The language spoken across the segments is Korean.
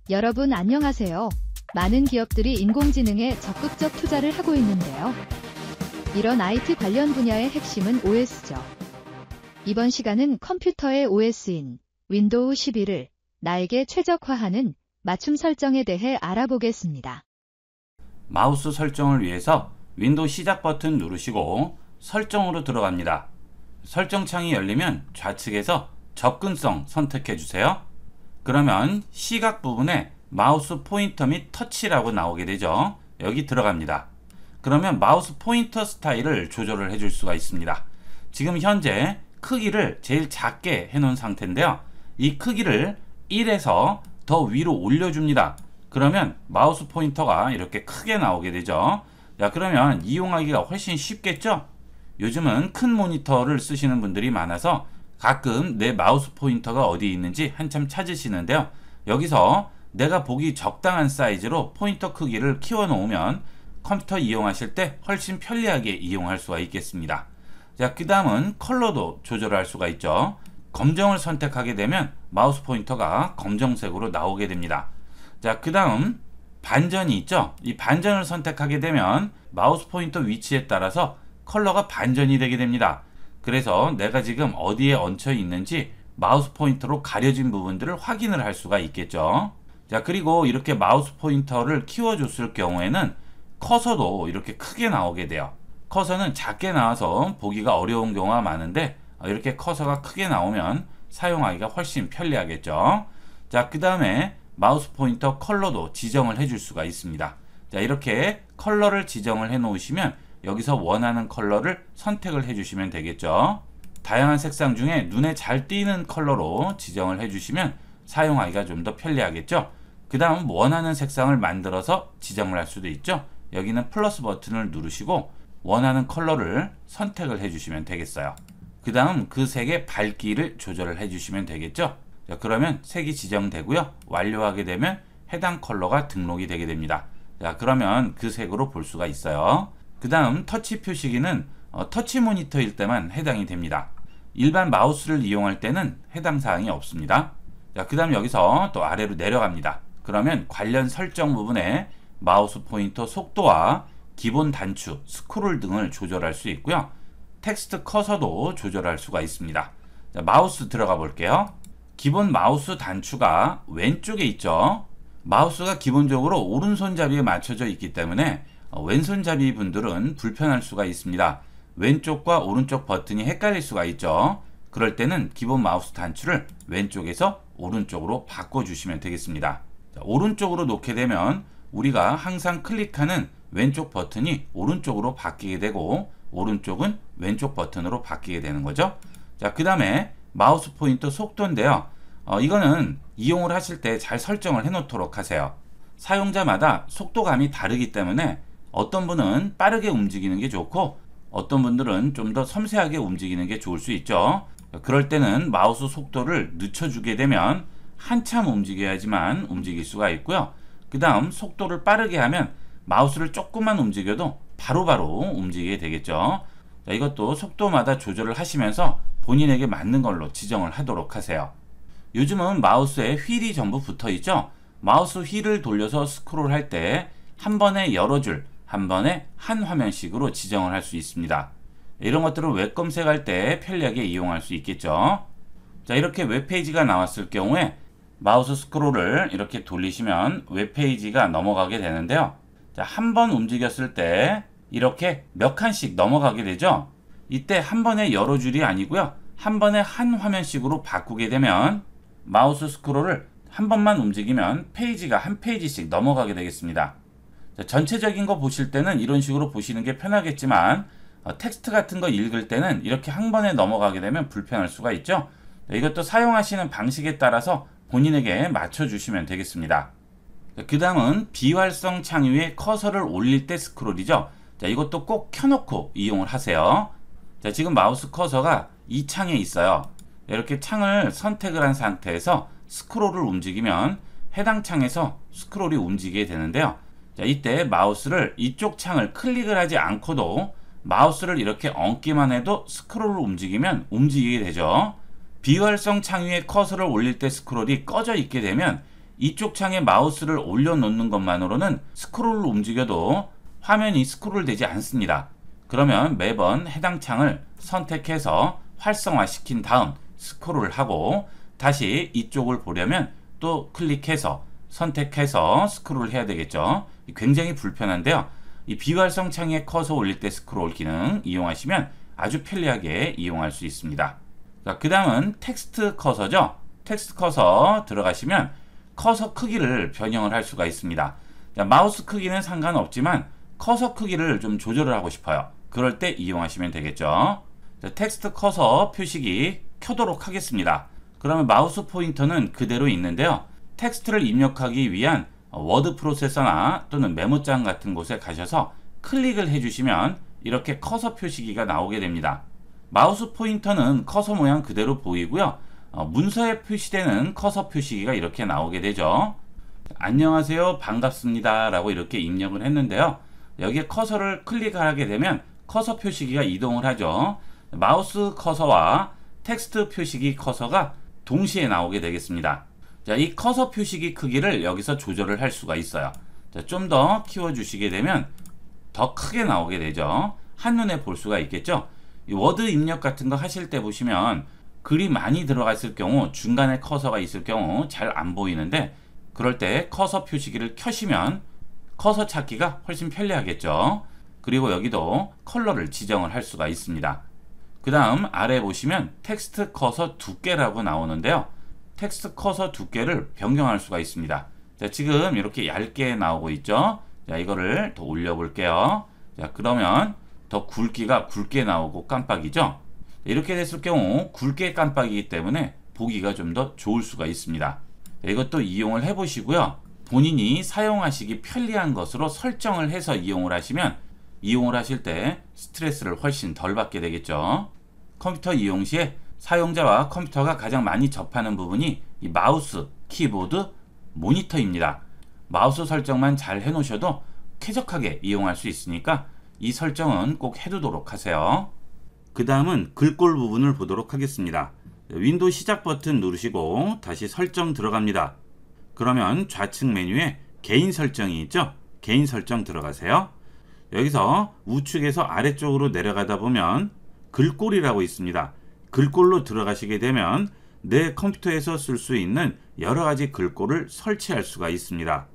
여러분 안녕하세요. 많은 기업들이 인공지능에 적극적 투자를 하고 있는데요. 이런 IT 관련 분야의 핵심은 OS죠. 이번 시간은 컴퓨터의 OS인 윈도우 11을 나에게 최적화하는 맞춤 설정에 대해 알아보겠습니다. 마우스 설정을 위해서 윈도우 시작 버튼 누르시고 설정으로 들어갑니다. 설정 창이 열리면 좌측에서 접근성 선택해 주세요. 그러면 시각 부분에 마우스 포인터 및 터치라고 나오게 되죠. 여기 들어갑니다. 그러면 마우스 포인터 스타일을 조절을 해줄 수가 있습니다. 지금 현재 크기를 제일 작게 해놓은 상태인데요. 이 크기를 1에서 더 위로 올려줍니다. 그러면 마우스 포인터가 이렇게 크게 나오게 되죠. 자, 그러면 이용하기가 훨씬 쉽겠죠? 요즘은 큰 모니터를 쓰시는 분들이 많아서 가끔 내 마우스 포인터가 어디 있는지 한참 찾으시는데요. 여기서 내가 보기 적당한 사이즈로 포인터 크기를 키워 놓으면 컴퓨터 이용하실 때 훨씬 편리하게 이용할 수가 있겠습니다. 자, 그 다음은 컬러도 조절할 수가 있죠. 검정을 선택하게 되면 마우스 포인터가 검정색으로 나오게 됩니다. 자, 그 다음 반전이 있죠. 이 반전을 선택하게 되면 마우스 포인터 위치에 따라서 컬러가 반전이 되게 됩니다. 그래서 내가 지금 어디에 얹혀 있는지 마우스 포인터로 가려진 부분들을 확인을 할 수가 있겠죠. 자, 그리고 이렇게 마우스 포인터를 키워줬을 경우에는 커서도 이렇게 크게 나오게 돼요. 커서는 작게 나와서 보기가 어려운 경우가 많은데 이렇게 커서가 크게 나오면 사용하기가 훨씬 편리하겠죠. 자, 그 다음에 마우스 포인터 컬러도 지정을 해줄 수가 있습니다. 자, 이렇게 컬러를 지정을 해 놓으시면 여기서 원하는 컬러를 선택을 해주시면 되겠죠. 다양한 색상 중에 눈에 잘 띄는 컬러로 지정을 해주시면 사용하기가 좀 더 편리하겠죠. 그 다음 원하는 색상을 만들어서 지정을 할 수도 있죠. 여기는 플러스 버튼을 누르시고 원하는 컬러를 선택을 해주시면 되겠어요. 그 다음 그 색의 밝기를 조절을 해주시면 되겠죠. 자, 그러면 색이 지정되고요. 완료하게 되면 해당 컬러가 등록이 되게 됩니다. 자, 그러면 그 색으로 볼 수가 있어요. 그 다음 터치 표시기는 터치 모니터일 때만 해당이 됩니다. 일반 마우스를 이용할 때는 해당 사항이 없습니다. 자, 그 다음 여기서 또 아래로 내려갑니다. 그러면 관련 설정 부분에 마우스 포인터 속도와 기본 단추, 스크롤 등을 조절할 수 있고요. 텍스트 커서도 조절할 수가 있습니다. 자, 마우스 들어가 볼게요. 기본 마우스 단추가 왼쪽에 있죠. 마우스가 기본적으로 오른손잡이에 맞춰져 있기 때문에 왼손잡이 분들은 불편할 수가 있습니다. 왼쪽과 오른쪽 버튼이 헷갈릴 수가 있죠. 그럴 때는 기본 마우스 단추를 왼쪽에서 오른쪽으로 바꿔주시면 되겠습니다. 자, 오른쪽으로 놓게 되면 우리가 항상 클릭하는 왼쪽 버튼이 오른쪽으로 바뀌게 되고 오른쪽은 왼쪽 버튼으로 바뀌게 되는 거죠. 자, 그 다음에 마우스 포인터 속도인데요. 이거는 이용을 하실 때 잘 설정을 해 놓도록 하세요. 사용자마다 속도감이 다르기 때문에 어떤 분은 빠르게 움직이는 게 좋고 어떤 분들은 좀 더 섬세하게 움직이는 게 좋을 수 있죠. 그럴 때는 마우스 속도를 늦춰주게 되면 한참 움직여야지만 움직일 수가 있고요. 그 다음 속도를 빠르게 하면 마우스를 조금만 움직여도 바로바로 움직이게 되겠죠. 자, 이것도 속도마다 조절을 하시면서 본인에게 맞는 걸로 지정을 하도록 하세요. 요즘은 마우스에 휠이 전부 붙어 있죠. 마우스 휠을 돌려서 스크롤 할 때 한 번에 여러 줄, 한 번에 한 화면씩으로 지정을 할 수 있습니다. 이런 것들을 웹 검색할 때 편리하게 이용할 수 있겠죠. 자, 이렇게 웹페이지가 나왔을 경우에 마우스 스크롤을 이렇게 돌리시면 웹페이지가 넘어가게 되는데요. 자, 한 번 움직였을 때 이렇게 몇 칸씩 넘어가게 되죠. 이때 한 번에 여러 줄이 아니고요. 한 번에 한 화면씩으로 바꾸게 되면 마우스 스크롤을 한 번만 움직이면 페이지가 한 페이지씩 넘어가게 되겠습니다. 자, 전체적인 거 보실 때는 이런 식으로 보시는 게 편하겠지만 텍스트 같은 거 읽을 때는 이렇게 한 번에 넘어가게 되면 불편할 수가 있죠. 자, 이것도 사용하시는 방식에 따라서 본인에게 맞춰주시면 되겠습니다. 그 다음은 비활성 창 위에 커서를 올릴 때 스크롤이죠. 자, 이것도 꼭 켜놓고 이용을 하세요. 자, 지금 마우스 커서가 이 창에 있어요. 이렇게 창을 선택을 한 상태에서 스크롤을 움직이면 해당 창에서 스크롤이 움직이게 되는데요. 자, 이때 마우스를 이쪽 창을 클릭을 하지 않고도 마우스를 이렇게 얹기만 해도 스크롤을 움직이면 움직이게 되죠. 비활성 창 위에 커서를 올릴 때 스크롤이 꺼져 있게 되면 이쪽 창에 마우스를 올려놓는 것만으로는 스크롤을 움직여도 화면이 스크롤되지 않습니다. 그러면 매번 해당 창을 선택해서 활성화시킨 다음 스크롤을 하고 다시 이쪽을 보려면 또 클릭해서 선택해서 스크롤을 해야 되겠죠. 굉장히 불편한데요. 이 비활성 창에 커서 올릴 때 스크롤 기능 이용하시면 아주 편리하게 이용할 수 있습니다. 그 다음은 텍스트 커서죠. 텍스트 커서 들어가시면 커서 크기를 변형을 할 수가 있습니다. 마우스 크기는 상관없지만 커서 크기를 좀 조절을 하고 싶어요. 그럴 때 이용하시면 되겠죠. 텍스트 커서 표식이 켜도록 하겠습니다. 그러면 마우스 포인터는 그대로 있는데요. 텍스트를 입력하기 위한 워드 프로세서나 또는 메모장 같은 곳에 가셔서 클릭을 해주시면 이렇게 커서 표시기가 나오게 됩니다. 마우스 포인터는 커서 모양 그대로 보이고요. 문서에 표시되는 커서 표시기가 이렇게 나오게 되죠. 안녕하세요, 반갑습니다 라고 이렇게 입력을 했는데요. 여기에 커서를 클릭하게 되면 커서 표시기가 이동을 하죠. 마우스 커서와 텍스트 표시기 커서가 동시에 나오게 되겠습니다. 자, 이 커서 표시기 크기를 여기서 조절을 할 수가 있어요. 좀 더 키워주시게 되면 더 크게 나오게 되죠. 한눈에 볼 수가 있겠죠. 이 워드 입력 같은 거 하실 때 보시면 글이 많이 들어가 있을 경우 중간에 커서가 있을 경우 잘 안 보이는데 그럴 때 커서 표시기를 켜시면 커서 찾기가 훨씬 편리하겠죠. 그리고 여기도 컬러를 지정을 할 수가 있습니다. 그 다음 아래 보시면 텍스트 커서 두께라고 나오는데요. 텍스트 커서 두께를 변경할 수가 있습니다. 자, 지금 이렇게 얇게 나오고 있죠. 자, 이거를 더 올려 볼게요. 자, 그러면 더 굵기가 굵게 나오고 깜빡이죠. 이렇게 됐을 경우 굵게 깜빡이기 때문에 보기가 좀 더 좋을 수가 있습니다. 자, 이것도 이용을 해 보시고요. 본인이 사용하시기 편리한 것으로 설정을 해서 이용을 하시면 이용을 하실 때 스트레스를 훨씬 덜 받게 되겠죠. 컴퓨터 이용 시에 사용자와 컴퓨터가 가장 많이 접하는 부분이 이 마우스, 키보드, 모니터입니다. 마우스 설정만 잘 해놓으셔도 쾌적하게 이용할 수 있으니까 이 설정은 꼭 해두도록 하세요. 그 다음은 글꼴 부분을 보도록 하겠습니다. 윈도우 시작 버튼 누르시고 다시 설정 들어갑니다. 그러면 좌측 메뉴에 개인 설정이 있죠? 개인 설정 들어가세요. 여기서 우측에서 아래쪽으로 내려가다 보면 글꼴이라고 있습니다. 글꼴로 들어가시게 되면 내 컴퓨터에서 쓸 수 있는 여러가지 글꼴을 설치할 수가 있습니다.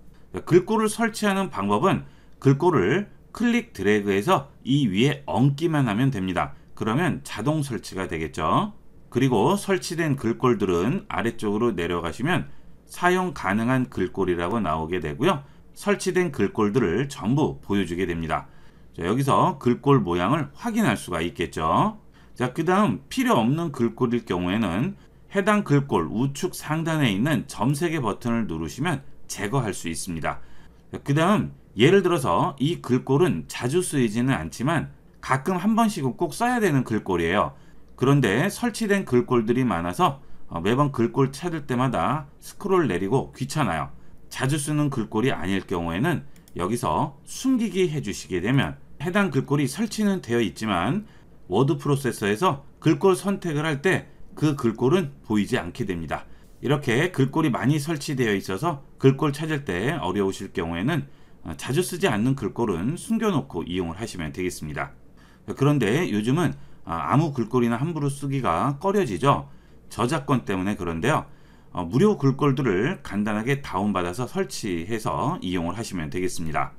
글꼴을 설치하는 방법은 글꼴을 클릭 드래그해서 이 위에 얹기만 하면 됩니다. 그러면 자동 설치가 되겠죠. 그리고 설치된 글꼴들은 아래쪽으로 내려가시면 사용 가능한 글꼴이라고 나오게 되고요. 설치된 글꼴들을 전부 보여주게 됩니다. 자, 여기서 글꼴 모양을 확인할 수가 있겠죠. 자, 그 다음 필요 없는 글꼴일 경우에는 해당 글꼴 우측 상단에 있는 점색의 버튼을 누르시면 제거할 수 있습니다. 그 다음 예를 들어서 이 글꼴은 자주 쓰이지는 않지만 가끔 한 번씩은 꼭 써야 되는 글꼴이에요. 그런데 설치된 글꼴들이 많아서 매번 글꼴 찾을 때마다 스크롤 내리고 귀찮아요. 자주 쓰는 글꼴이 아닐 경우에는 여기서 숨기기 해주시게 되면 해당 글꼴이 설치는 되어 있지만 워드 프로세서에서 글꼴 선택을 할 때 그 글꼴은 보이지 않게 됩니다. 이렇게 글꼴이 많이 설치되어 있어서 글꼴 찾을 때 어려우실 경우에는 자주 쓰지 않는 글꼴은 숨겨놓고 이용을 하시면 되겠습니다. 그런데 요즘은 아무 글꼴이나 함부로 쓰기가 꺼려지죠. 저작권 때문에 그런데요. 무료 글꼴들을 간단하게 다운받아서 설치해서 이용을 하시면 되겠습니다.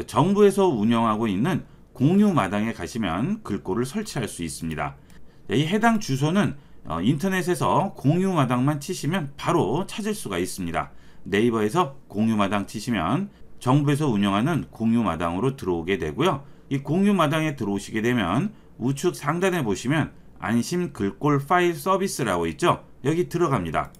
정부에서 운영하고 있는 공유 마당에 가시면 글꼴을 설치할 수 있습니다. 이 해당 주소는 인터넷에서 공유 마당만 치시면 바로 찾을 수가 있습니다. 네이버에서 공유 마당 치시면 정부에서 운영하는 공유 마당으로 들어오게 되고요. 이 공유 마당에 들어오시게 되면 우측 상단에 보시면 안심 글꼴 파일 서비스라고 있죠. 여기 들어갑니다.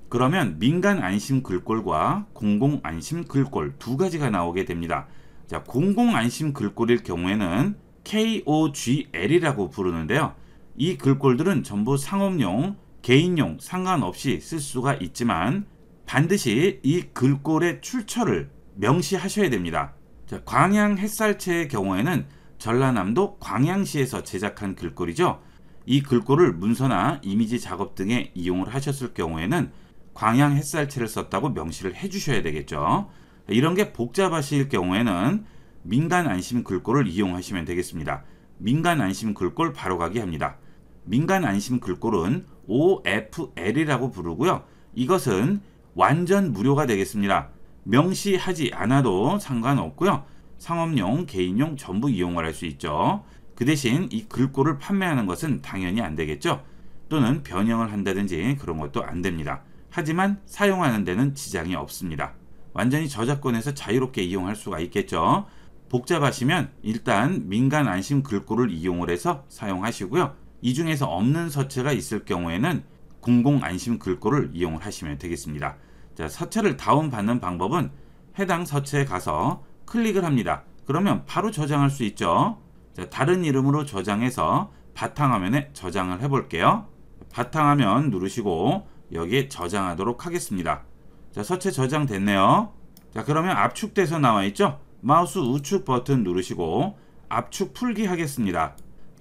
그러면 민간 안심 글꼴과 공공 안심 글꼴 두 가지가 나오게 됩니다. 자, 공공 안심 글꼴일 경우에는 KOGL이라고 부르는데요. 이 글꼴들은 전부 상업용, 개인용 상관없이 쓸 수가 있지만 반드시 이 글꼴의 출처를 명시하셔야 됩니다. 자, 광양 햇살체의 경우에는 전라남도 광양시에서 제작한 글꼴이죠. 이 글꼴을 문서나 이미지 작업 등에 이용을 하셨을 경우에는 광양 햇살체를 썼다고 명시를 해주셔야 되겠죠. 이런 게 복잡하실 경우에는 민간 안심 글꼴을 이용하시면 되겠습니다. 민간 안심 글꼴 바로가기 합니다. 민간 안심 글꼴은 OFL이라고 부르고요. 이것은 완전 무료가 되겠습니다. 명시하지 않아도 상관없고요. 상업용, 개인용 전부 이용을 할 수 있죠. 그 대신 이 글꼴을 판매하는 것은 당연히 안 되겠죠. 또는 변형을 한다든지 그런 것도 안 됩니다. 하지만 사용하는 데는 지장이 없습니다. 완전히 저작권에서 자유롭게 이용할 수가 있겠죠. 복잡하시면 일단 민간 안심 글꼴을 이용을 해서 사용하시고요. 이 중에서 없는 서체가 있을 경우에는 공공 안심 글꼴을 이용을 하시면 되겠습니다. 자, 서체를 다운받는 방법은 해당 서체에 가서 클릭을 합니다. 그러면 바로 저장할 수 있죠. 자, 다른 이름으로 저장해서 바탕화면에 저장을 해볼게요. 바탕화면 누르시고 여기에 저장하도록 하겠습니다. 자, 서체 저장됐네요. 자, 그러면 압축돼서 나와 있죠. 마우스 우측 버튼 누르시고 압축 풀기 하겠습니다.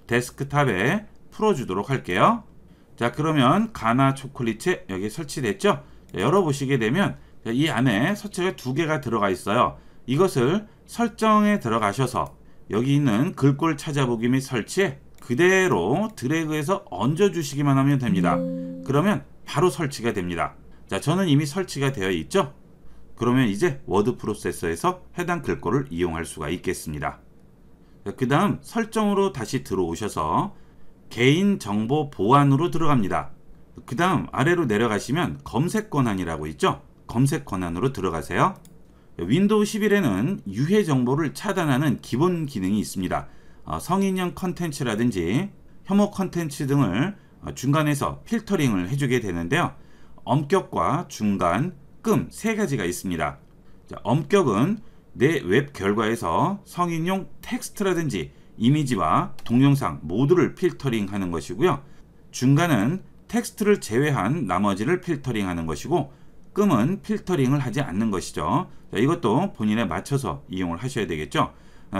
데스크탑에 풀어주도록 할게요. 자, 그러면 가나 초콜릿에 여기 설치됐죠. 자, 열어보시게 되면 이 안에 서체가 2개가 들어가 있어요. 이것을 설정에 들어가셔서 여기 있는 글꼴 찾아보기 및 설치에 그대로 드래그해서 얹어주시기만 하면 됩니다. 그러면 바로 설치가 됩니다. 자, 저는 이미 설치가 되어 있죠. 그러면 이제 워드 프로세서에서 해당 글꼴을 이용할 수가 있겠습니다. 그 다음 설정으로 다시 들어오셔서 개인정보 보안으로 들어갑니다. 그 다음 아래로 내려가시면 검색 권한이라고 있죠. 검색 권한으로 들어가세요. 윈도우 11에는 유해 정보를 차단하는 기본 기능이 있습니다. 성인용 컨텐츠라든지 혐오 컨텐츠 등을 중간에서 필터링을 해주게 되는데요. 엄격과 중간, 끔 3가지가 있습니다. 자, 엄격은 내 웹 결과에서 성인용 텍스트라든지 이미지와 동영상 모두를 필터링하는 것이고요. 중간은 텍스트를 제외한 나머지를 필터링하는 것이고 끔은 필터링을 하지 않는 것이죠. 자, 이것도 본인에 맞춰서 이용을 하셔야 되겠죠.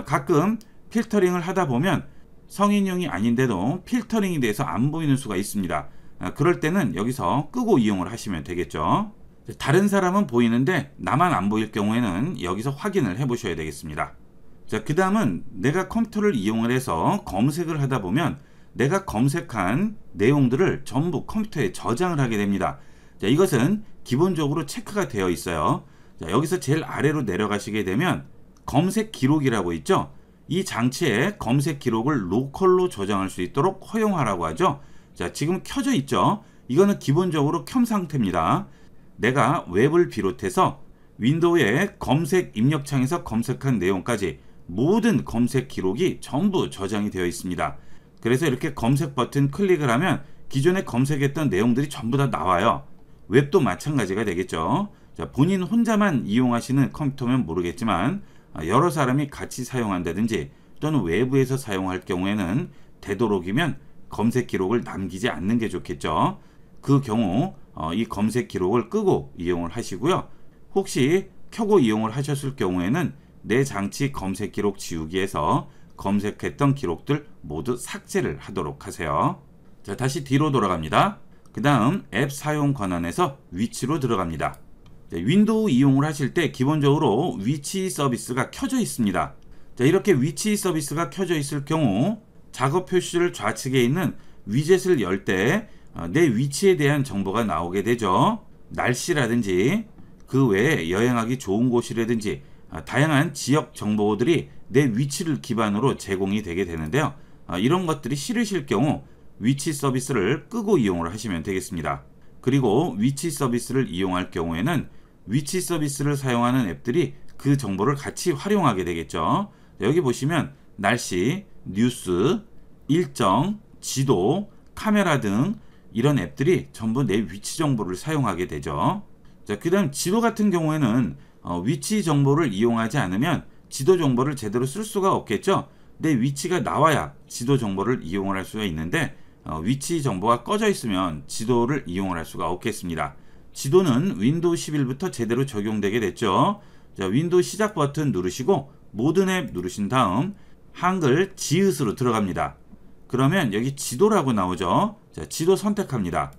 가끔 필터링을 하다 보면 성인용이 아닌데도 필터링이 돼서 안 보이는 수가 있습니다. 그럴 때는 여기서 끄고 이용을 하시면 되겠죠. 다른 사람은 보이는데 나만 안 보일 경우에는 여기서 확인을 해 보셔야 되겠습니다. 자, 그 다음은 내가 컴퓨터를 이용을 해서 검색을 하다 보면 내가 검색한 내용들을 전부 컴퓨터에 저장을 하게 됩니다. 자, 이것은 기본적으로 체크가 되어 있어요. 자, 여기서 제일 아래로 내려가시게 되면 검색 기록이라고 있죠. 이 장치에 검색 기록을 로컬로 저장할 수 있도록 허용하라고 하죠. 자, 지금 켜져 있죠. 이거는 기본적으로 켬 상태입니다. 내가 웹을 비롯해서 윈도우의 검색 입력창에서 검색한 내용까지 모든 검색 기록이 전부 저장이 되어 있습니다. 그래서 이렇게 검색 버튼 클릭을 하면 기존에 검색했던 내용들이 전부 다 나와요. 웹도 마찬가지가 되겠죠. 자, 본인 혼자만 이용하시는 컴퓨터면 모르겠지만 여러 사람이 같이 사용한다든지 또는 외부에서 사용할 경우에는 되도록이면 검색 기록을 남기지 않는 게 좋겠죠. 그 경우 이 검색 기록을 끄고 이용을 하시고요. 혹시 켜고 이용을 하셨을 경우에는 내 장치 검색 기록 지우기에서 검색했던 기록들 모두 삭제를 하도록 하세요. 자, 다시 뒤로 돌아갑니다. 그 다음 앱 사용 권한에서 위치로 들어갑니다. 자, 윈도우 이용을 하실 때 기본적으로 위치 서비스가 켜져 있습니다. 자, 이렇게 위치 서비스가 켜져 있을 경우 작업 표시를 좌측에 있는 위젯을 열 때 내 위치에 대한 정보가 나오게 되죠. 날씨라든지 그 외에 여행하기 좋은 곳이라든지 다양한 지역 정보들이 내 위치를 기반으로 제공이 되게 되는데요. 이런 것들이 싫으실 경우 위치 서비스를 끄고 이용을 하시면 되겠습니다. 그리고 위치 서비스를 이용할 경우에는 위치 서비스를 사용하는 앱들이 그 정보를 같이 활용하게 되겠죠. 여기 보시면 날씨, 뉴스, 일정, 지도, 카메라 등 이런 앱들이 전부 내 위치 정보를 사용하게 되죠. 자, 그 다음 지도 같은 경우에는 위치 정보를 이용하지 않으면 지도 정보를 제대로 쓸 수가 없겠죠. 내 위치가 나와야 지도 정보를 이용을 할 수가 있는데 위치 정보가 꺼져 있으면 지도를 이용을 할 수가 없겠습니다. 지도는 윈도우 11부터 제대로 적용되게 됐죠. 자, 윈도우 시작 버튼 누르시고 모든 앱 누르신 다음 한글 지읒으로 들어갑니다. 그러면 여기 지도라고 나오죠. 자, 지도 선택합니다.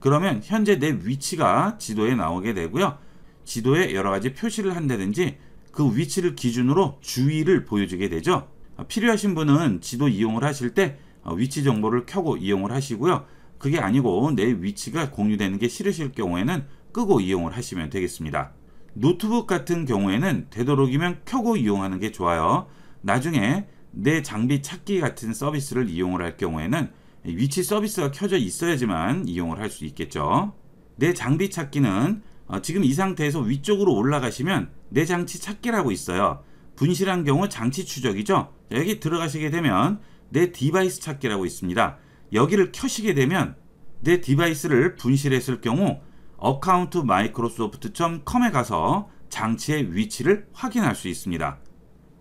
그러면 현재 내 위치가 지도에 나오게 되고요. 지도에 여러 가지 표시를 한다든지 그 위치를 기준으로 주위를 보여주게 되죠. 필요하신 분은 지도 이용을 하실 때 위치 정보를 켜고 이용을 하시고요. 그게 아니고 내 위치가 공유되는 게 싫으실 경우에는 끄고 이용을 하시면 되겠습니다. 노트북 같은 경우에는 되도록이면 켜고 이용하는 게 좋아요. 나중에 내 장비 찾기 같은 서비스를 이용을 할 경우에는 위치 서비스가 켜져 있어야지만 이용을 할 수 있겠죠. 내 장비 찾기는 지금 이 상태에서 위쪽으로 올라가시면 내 장치 찾기라고 있어요. 분실한 경우 장치 추적이죠. 여기 들어가시게 되면 내 디바이스 찾기라고 있습니다. 여기를 켜시게 되면 내 디바이스를 분실했을 경우 어카운트 마이크로소프트.com에 가서 장치의 위치를 확인할 수 있습니다.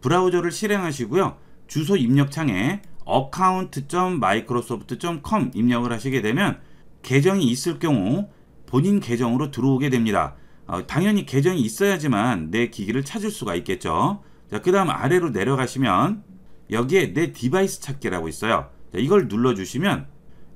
브라우저를 실행하시고요. 주소 입력창에 account.microsoft.com 입력을 하시게 되면 계정이 있을 경우 본인 계정으로 들어오게 됩니다. 당연히 계정이 있어야지만 내 기기를 찾을 수가 있겠죠. 그 다음 아래로 내려가시면 여기에 내 디바이스 찾기라고 있어요. 이걸 눌러주시면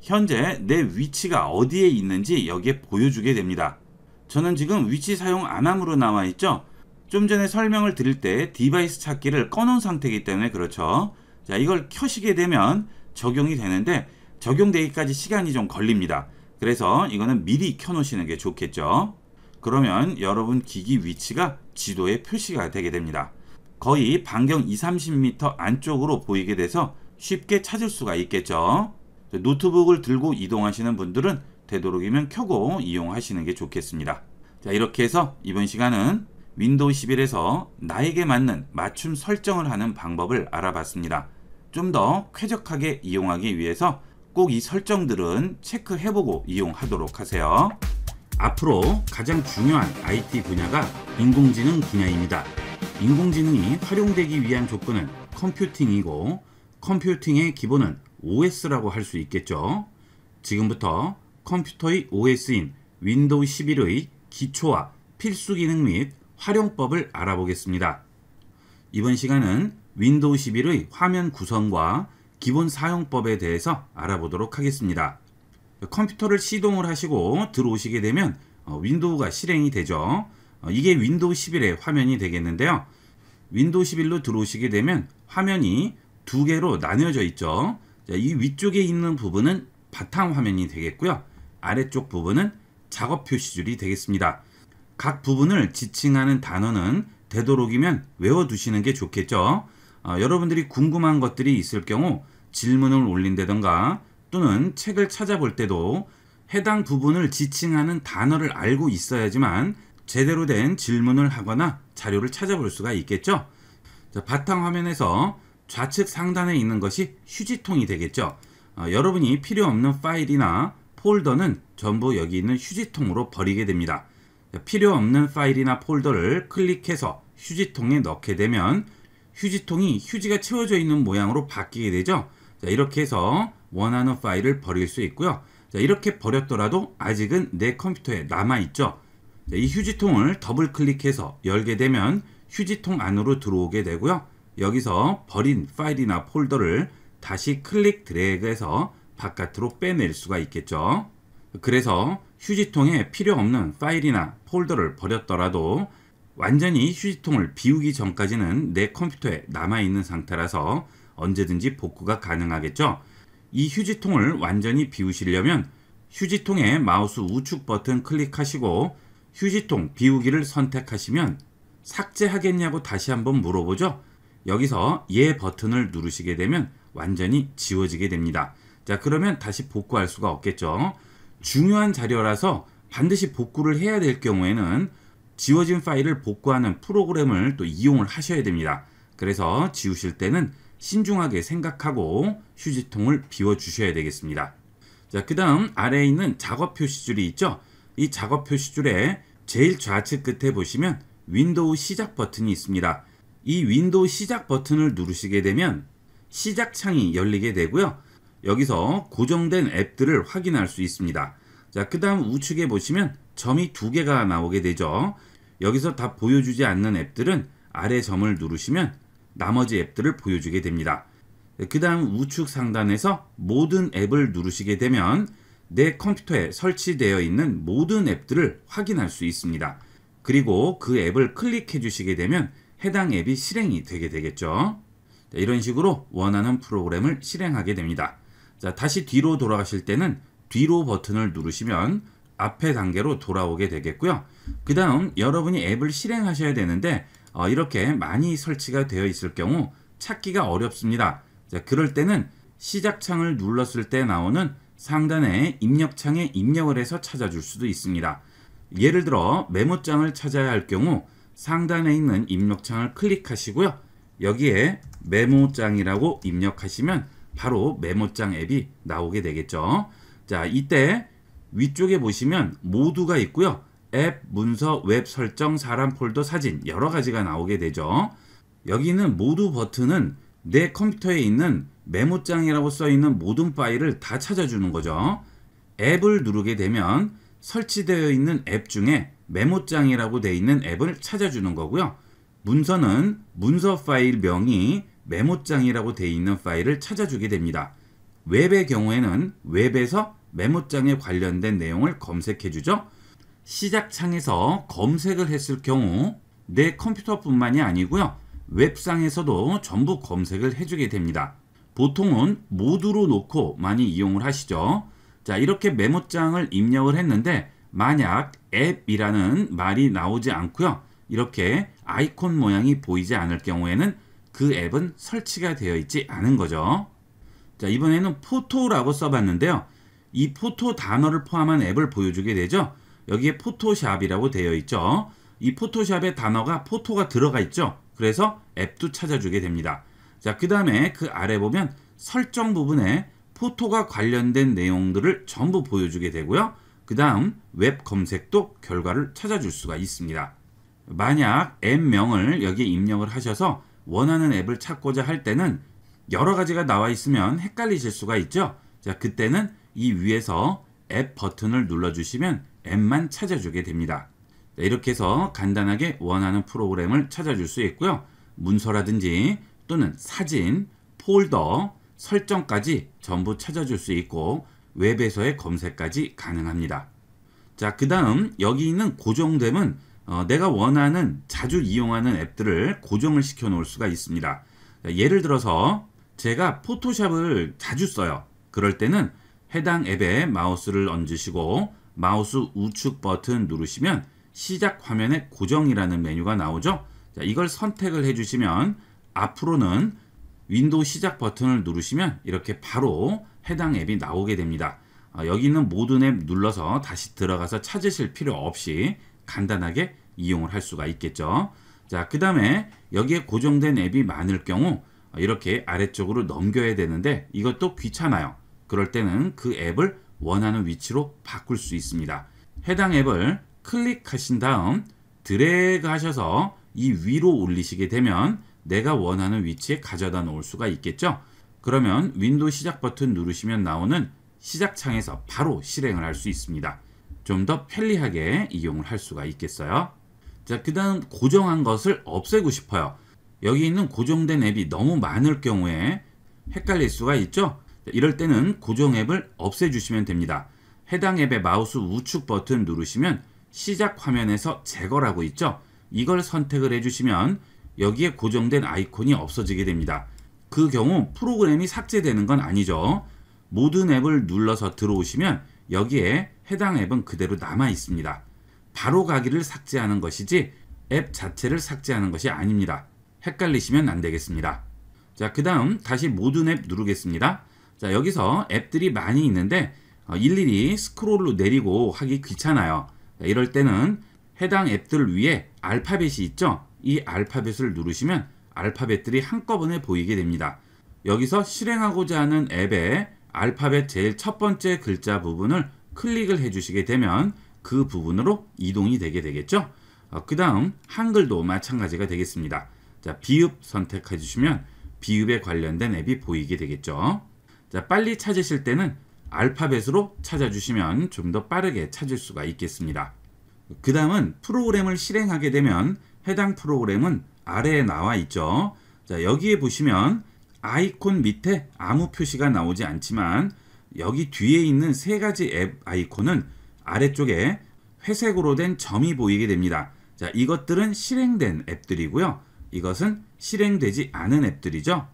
현재 내 위치가 어디에 있는지 여기에 보여주게 됩니다. 저는 지금 위치 사용 안 함으로 나와 있죠. 좀 전에 설명을 드릴 때 디바이스 찾기를 꺼놓은 상태이기 때문에 그렇죠. 자, 이걸 켜시게 되면 적용이 되는데 적용되기까지 시간이 좀 걸립니다. 그래서 이거는 미리 켜놓으시는 게 좋겠죠. 그러면 여러분 기기 위치가 지도에 표시가 되게 됩니다. 거의 반경 20-30m 안쪽으로 보이게 돼서 쉽게 찾을 수가 있겠죠. 노트북을 들고 이동하시는 분들은 되도록이면 켜고 이용하시는 게 좋겠습니다. 자, 이렇게 해서 이번 시간은 윈도우 11에서 나에게 맞는 맞춤 설정을 하는 방법을 알아봤습니다. 좀 더 쾌적하게 이용하기 위해서 꼭 이 설정들은 체크해보고 이용하도록 하세요. 앞으로 가장 중요한 IT 분야가 인공지능 분야입니다. 인공지능이 활용되기 위한 조건은 컴퓨팅이고 컴퓨팅의 기본은 OS라고 할 수 있겠죠. 지금부터 컴퓨터의 OS인 윈도우 11의 기초와 필수 기능 및 활용법을 알아보겠습니다. 이번 시간은 윈도우 11의 화면 구성과 기본 사용법에 대해서 알아보도록 하겠습니다. 컴퓨터를 시동을 하시고 들어오시게 되면 윈도우가 실행이 되죠. 이게 윈도우 11의 화면이 되겠는데요. 윈도우 11로 들어오시게 되면 화면이 두 개로 나뉘어져 있죠. 이 위쪽에 있는 부분은 바탕화면이 되겠고요. 아래쪽 부분은 작업 표시줄이 되겠습니다. 각 부분을 지칭하는 단어는 되도록이면 외워두시는 게 좋겠죠. 여러분들이 궁금한 것들이 있을 경우 질문을 올린다던가 또는 책을 찾아볼 때도 해당 부분을 지칭하는 단어를 알고 있어야지만 제대로 된 질문을 하거나 자료를 찾아볼 수가 있겠죠. 자, 바탕화면에서 좌측 상단에 있는 것이 휴지통이 되겠죠. 여러분이 필요 없는 파일이나 폴더는 전부 여기 있는 휴지통으로 버리게 됩니다. 필요 없는 파일이나 폴더를 클릭해서 휴지통에 넣게 되면 휴지통이 휴지가 채워져 있는 모양으로 바뀌게 되죠. 자, 이렇게 해서 원하는 파일을 버릴 수 있고요. 자, 이렇게 버렸더라도 아직은 내 컴퓨터에 남아있죠. 자, 이 휴지통을 더블 클릭해서 열게 되면 휴지통 안으로 들어오게 되고요. 여기서 버린 파일이나 폴더를 다시 클릭 드래그해서 바깥으로 빼낼 수가 있겠죠. 그래서 휴지통에 필요 없는 파일이나 폴더를 버렸더라도 완전히 휴지통을 비우기 전까지는 내 컴퓨터에 남아있는 상태라서 언제든지 복구가 가능하겠죠. 이 휴지통을 완전히 비우시려면 휴지통에 마우스 우측 버튼 클릭하시고 휴지통 비우기를 선택하시면 삭제하겠냐고 다시 한번 물어보죠. 여기서 예 버튼을 누르시게 되면 완전히 지워지게 됩니다. 자, 그러면 다시 복구할 수가 없겠죠. 중요한 자료라서 반드시 복구를 해야 될 경우에는 지워진 파일을 복구하는 프로그램을 또 이용을 하셔야 됩니다. 그래서 지우실 때는 신중하게 생각하고 휴지통을 비워 주셔야 되겠습니다. 자, 그 다음 아래에 있는 작업 표시줄이 있죠. 이 작업 표시줄에 제일 좌측 끝에 보시면 윈도우 시작 버튼이 있습니다. 이 윈도우 시작 버튼을 누르시게 되면 시작 창이 열리게 되고요. 여기서 고정된 앱들을 확인할 수 있습니다. 자, 그 다음 우측에 보시면 점이 두 개가 나오게 되죠. 여기서 다 보여주지 않는 앱들은 아래 점을 누르시면 나머지 앱들을 보여주게 됩니다. 그 다음 우측 상단에서 모든 앱을 누르시게 되면 내 컴퓨터에 설치되어 있는 모든 앱들을 확인할 수 있습니다. 그리고 그 앱을 클릭해 주시게 되면 해당 앱이 실행이 되게 되겠죠. 자, 이런 식으로 원하는 프로그램을 실행하게 됩니다. 자, 다시 뒤로 돌아가실 때는 뒤로 버튼을 누르시면 앞의 단계로 돌아오게 되겠고요. 그 다음 여러분이 앱을 실행하셔야 되는데 이렇게 많이 설치가 되어 있을 경우 찾기가 어렵습니다. 자, 그럴 때는 시작창을 눌렀을 때 나오는 상단의 입력창에 입력을 해서 찾아줄 수도 있습니다. 예를 들어 메모장을 찾아야 할 경우 상단에 있는 입력창을 클릭하시고요. 여기에 메모장이라고 입력하시면 바로 메모장 앱이 나오게 되겠죠. 자, 이때 위쪽에 보시면 모두가 있고요. 앱, 문서, 웹 설정, 사람, 폴더, 사진 여러 가지가 나오게 되죠. 여기 있는 모두 버튼은 내 컴퓨터에 있는 메모장이라고 써 있는 모든 파일을 다 찾아주는 거죠. 앱을 누르게 되면 설치되어 있는 앱 중에 메모장이라고 되어 있는 앱을 찾아주는 거고요. 문서는 문서 파일 명이 메모장이라고 되어 있는 파일을 찾아주게 됩니다. 웹의 경우에는 웹에서 메모장에 관련된 내용을 검색해 주죠. 시작창에서 검색을 했을 경우 내 컴퓨터뿐만이 아니고요. 웹상에서도 전부 검색을 해주게 됩니다. 보통은 모두로 놓고 많이 이용을 하시죠. 자, 이렇게 메모장을 입력을 했는데 만약 앱이라는 말이 나오지 않고요. 이렇게 아이콘 모양이 보이지 않을 경우에는 그 앱은 설치가 되어 있지 않은 거죠. 자, 이번에는 포토라고 써봤는데요. 이 포토 단어를 포함한 앱을 보여주게 되죠. 여기에 포토샵이라고 되어 있죠. 이 포토샵의 단어가 포토가 들어가 있죠. 그래서 앱도 찾아주게 됩니다. 자, 그 다음에 그 아래 보면 설정 부분에 포토가 관련된 내용들을 전부 보여주게 되고요. 그 다음 웹 검색도 결과를 찾아줄 수가 있습니다. 만약 앱명을 여기에 입력을 하셔서 원하는 앱을 찾고자 할 때는 여러 가지가 나와 있으면 헷갈리실 수가 있죠. 자, 그때는 이 위에서 앱 버튼을 눌러주시면 앱만 찾아주게 됩니다. 자, 이렇게 해서 간단하게 원하는 프로그램을 찾아줄 수 있고요. 문서라든지 또는 사진, 폴더, 설정까지 전부 찾아줄 수 있고 웹에서의 검색까지 가능합니다. 자, 그 다음 여기 있는 고정됨은 내가 원하는 자주 이용하는 앱들을 고정을 시켜 놓을 수가 있습니다. 자, 예를 들어서 제가 포토샵을 자주 써요. 그럴 때는 해당 앱에 마우스를 얹으시고 마우스 우측 버튼 누르시면 시작 화면에 고정이라는 메뉴가 나오죠. 자, 이걸 선택을 해주시면 앞으로는 윈도우 시작 버튼을 누르시면 이렇게 바로 해당 앱이 나오게 됩니다. 여기 있는 모든 앱 눌러서 다시 들어가서 찾으실 필요 없이 간단하게 이용을 할 수가 있겠죠. 자, 그 다음에 여기에 고정된 앱이 많을 경우 이렇게 아래쪽으로 넘겨야 되는데 이것도 귀찮아요. 그럴 때는 그 앱을 원하는 위치로 바꿀 수 있습니다. 해당 앱을 클릭하신 다음 드래그 하셔서 이 위로 올리시게 되면 내가 원하는 위치에 가져다 놓을 수가 있겠죠. 그러면 윈도우 시작 버튼 누르시면 나오는 시작창에서 바로 실행을 할 수 있습니다. 좀 더 편리하게 이용을 할 수가 있겠어요. 자, 그 다음 고정한 것을 없애고 싶어요. 여기 있는 고정된 앱이 너무 많을 경우에 헷갈릴 수가 있죠. 자, 이럴 때는 고정 앱을 없애주시면 됩니다. 해당 앱의 마우스 우측 버튼 누르시면 시작 화면에서 제거라고 있죠. 이걸 선택을 해주시면 여기에 고정된 아이콘이 없어지게 됩니다. 그 경우 프로그램이 삭제되는 건 아니죠. 모든 앱을 눌러서 들어오시면 여기에 해당 앱은 그대로 남아 있습니다. 바로 가기를 삭제하는 것이지 앱 자체를 삭제하는 것이 아닙니다. 헷갈리시면 안 되겠습니다. 자, 그 다음 다시 모든 앱 누르겠습니다. 자, 여기서 앱들이 많이 있는데 일일이 스크롤로 내리고 하기 귀찮아요. 자, 이럴 때는 해당 앱들 위에 알파벳이 있죠. 이 알파벳을 누르시면 알파벳들이 한꺼번에 보이게 됩니다. 여기서 실행하고자 하는 앱의 알파벳 제일 첫 번째 글자 부분을 클릭을 해주시게 되면 그 부분으로 이동이 되게 되겠죠. 그 다음 한글도 마찬가지가 되겠습니다. 자, 비읍 선택해 주시면 비읍에 관련된 앱이 보이게 되겠죠. 자, 빨리 찾으실 때는 알파벳으로 찾아주시면 좀 더 빠르게 찾을 수가 있겠습니다. 그 다음은 프로그램을 실행하게 되면 해당 프로그램은 아래에 나와 있죠. 자, 여기에 보시면 아이콘 밑에 아무 표시가 나오지 않지만 여기 뒤에 있는 세 가지 앱 아이콘은 아래쪽에 회색으로 된 점이 보이게 됩니다. 자, 이것들은 실행된 앱들이고요. 이것은 실행되지 않은 앱들이죠.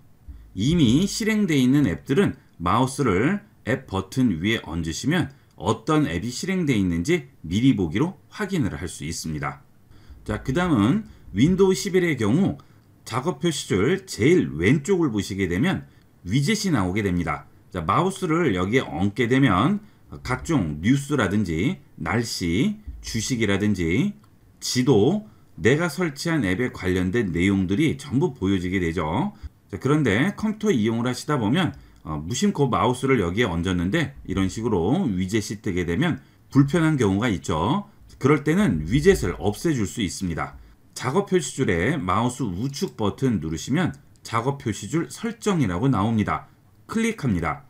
이미 실행되어 있는 앱들은 마우스를 앱 버튼 위에 얹으시면 어떤 앱이 실행되어 있는지 미리 보기로 확인을 할 수 있습니다. 자, 그 다음은 윈도우 11의 경우 작업 표시줄 제일 왼쪽을 보시게 되면 위젯이 나오게 됩니다. 자, 마우스를 여기에 얹게 되면 각종 뉴스라든지 날씨, 주식이라든지 지도, 내가 설치한 앱에 관련된 내용들이 전부 보여지게 되죠. 자, 그런데 컴퓨터 이용을 하시다 보면 무심코 마우스를 여기에 얹었는데 이런 식으로 위젯이 뜨게 되면 불편한 경우가 있죠. 그럴 때는 위젯을 없애줄 수 있습니다. 작업 표시줄에 마우스 우측 버튼 누르시면 작업 표시줄 설정이라고 나옵니다. 클릭합니다.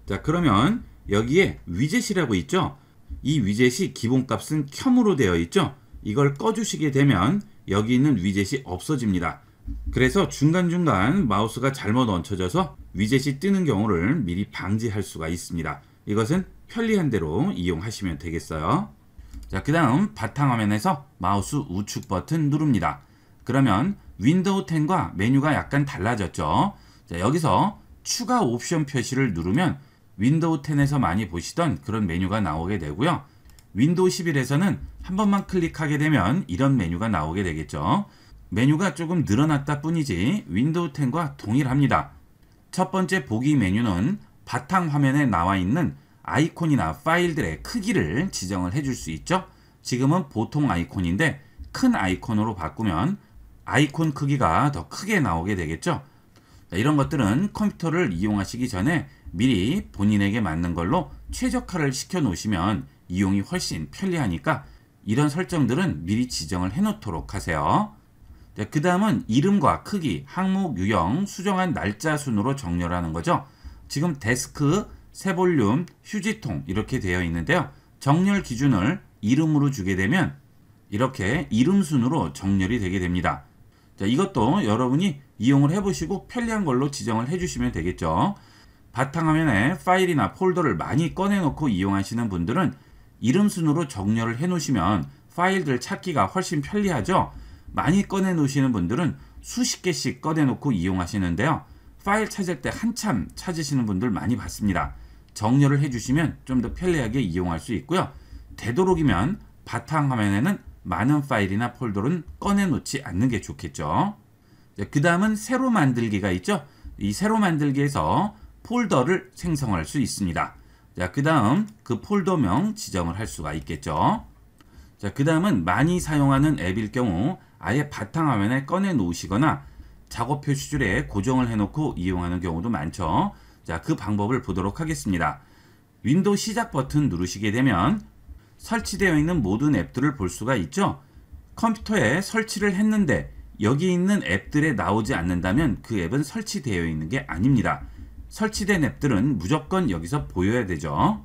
자, 그러면 여기에 위젯이라고 있죠. 이 위젯이 기본값은 켬으로 되어 있죠. 이걸 꺼주시게 되면 여기 있는 위젯이 없어집니다. 그래서 중간중간 마우스가 잘못 얹혀져서 위젯이 뜨는 경우를 미리 방지할 수가 있습니다. 이것은 편리한 대로 이용하시면 되겠어요. 자, 그 다음 바탕화면에서 마우스 우측 버튼 누릅니다. 그러면 윈도우 10과 메뉴가 약간 달라졌죠. 자, 여기서 추가 옵션 표시를 누르면 윈도우 10에서 많이 보시던 그런 메뉴가 나오게 되고요. 윈도우 11에서는 한 번만 클릭하게 되면 이런 메뉴가 나오게 되겠죠. 메뉴가 조금 늘어났다 뿐이지 윈도우 10과 동일합니다. 첫 번째 보기 메뉴는 바탕화면에 나와 있는 아이콘이나 파일들의 크기를 지정을 해줄 수 있죠. 지금은 보통 아이콘인데 큰 아이콘으로 바꾸면 아이콘 크기가 더 크게 나오게 되겠죠. 이런 것들은 컴퓨터를 이용하시기 전에 미리 본인에게 맞는 걸로 최적화를 시켜 놓으시면 이용이 훨씬 편리하니까 이런 설정들은 미리 지정을 해 놓도록 하세요. 그 다음은 이름과 크기, 항목, 유형, 수정한 날짜 순으로 정렬하는 거죠. 지금 데스크, 새 볼륨, 휴지통 이렇게 되어 있는데요. 정렬 기준을 이름으로 주게 되면 이렇게 이름 순으로 정렬이 되게 됩니다. 자, 이것도 여러분이 이용을 해보시고 편리한 걸로 지정을 해주시면 되겠죠. 바탕화면에 파일이나 폴더를 많이 꺼내놓고 이용하시는 분들은 이름 순으로 정렬을 해놓으시면 파일들 찾기가 훨씬 편리하죠. 많이 꺼내놓으시는 분들은 수십 개씩 꺼내놓고 이용하시는데요. 파일 찾을 때 한참 찾으시는 분들 많이 봤습니다. 정렬을 해주시면 좀 더 편리하게 이용할 수 있고요. 되도록이면 바탕화면에는 많은 파일이나 폴더는 꺼내놓지 않는 게 좋겠죠. 그 다음은 새로 만들기가 있죠. 이 새로 만들기에서 폴더를 생성할 수 있습니다. 자, 그 다음 그 폴더명 지정을 할 수가 있겠죠. 자, 그 다음은 많이 사용하는 앱일 경우 아예 바탕화면에 꺼내 놓으시거나 작업 표시줄에 고정을 해놓고 이용하는 경우도 많죠. 자, 그 방법을 보도록 하겠습니다. 윈도우 시작 버튼 누르시게 되면 설치되어 있는 모든 앱들을 볼 수가 있죠. 컴퓨터에 설치를 했는데 여기 있는 앱들에 나오지 않는다면 그 앱은 설치되어 있는 게 아닙니다. 설치된 앱들은 무조건 여기서 보여야 되죠.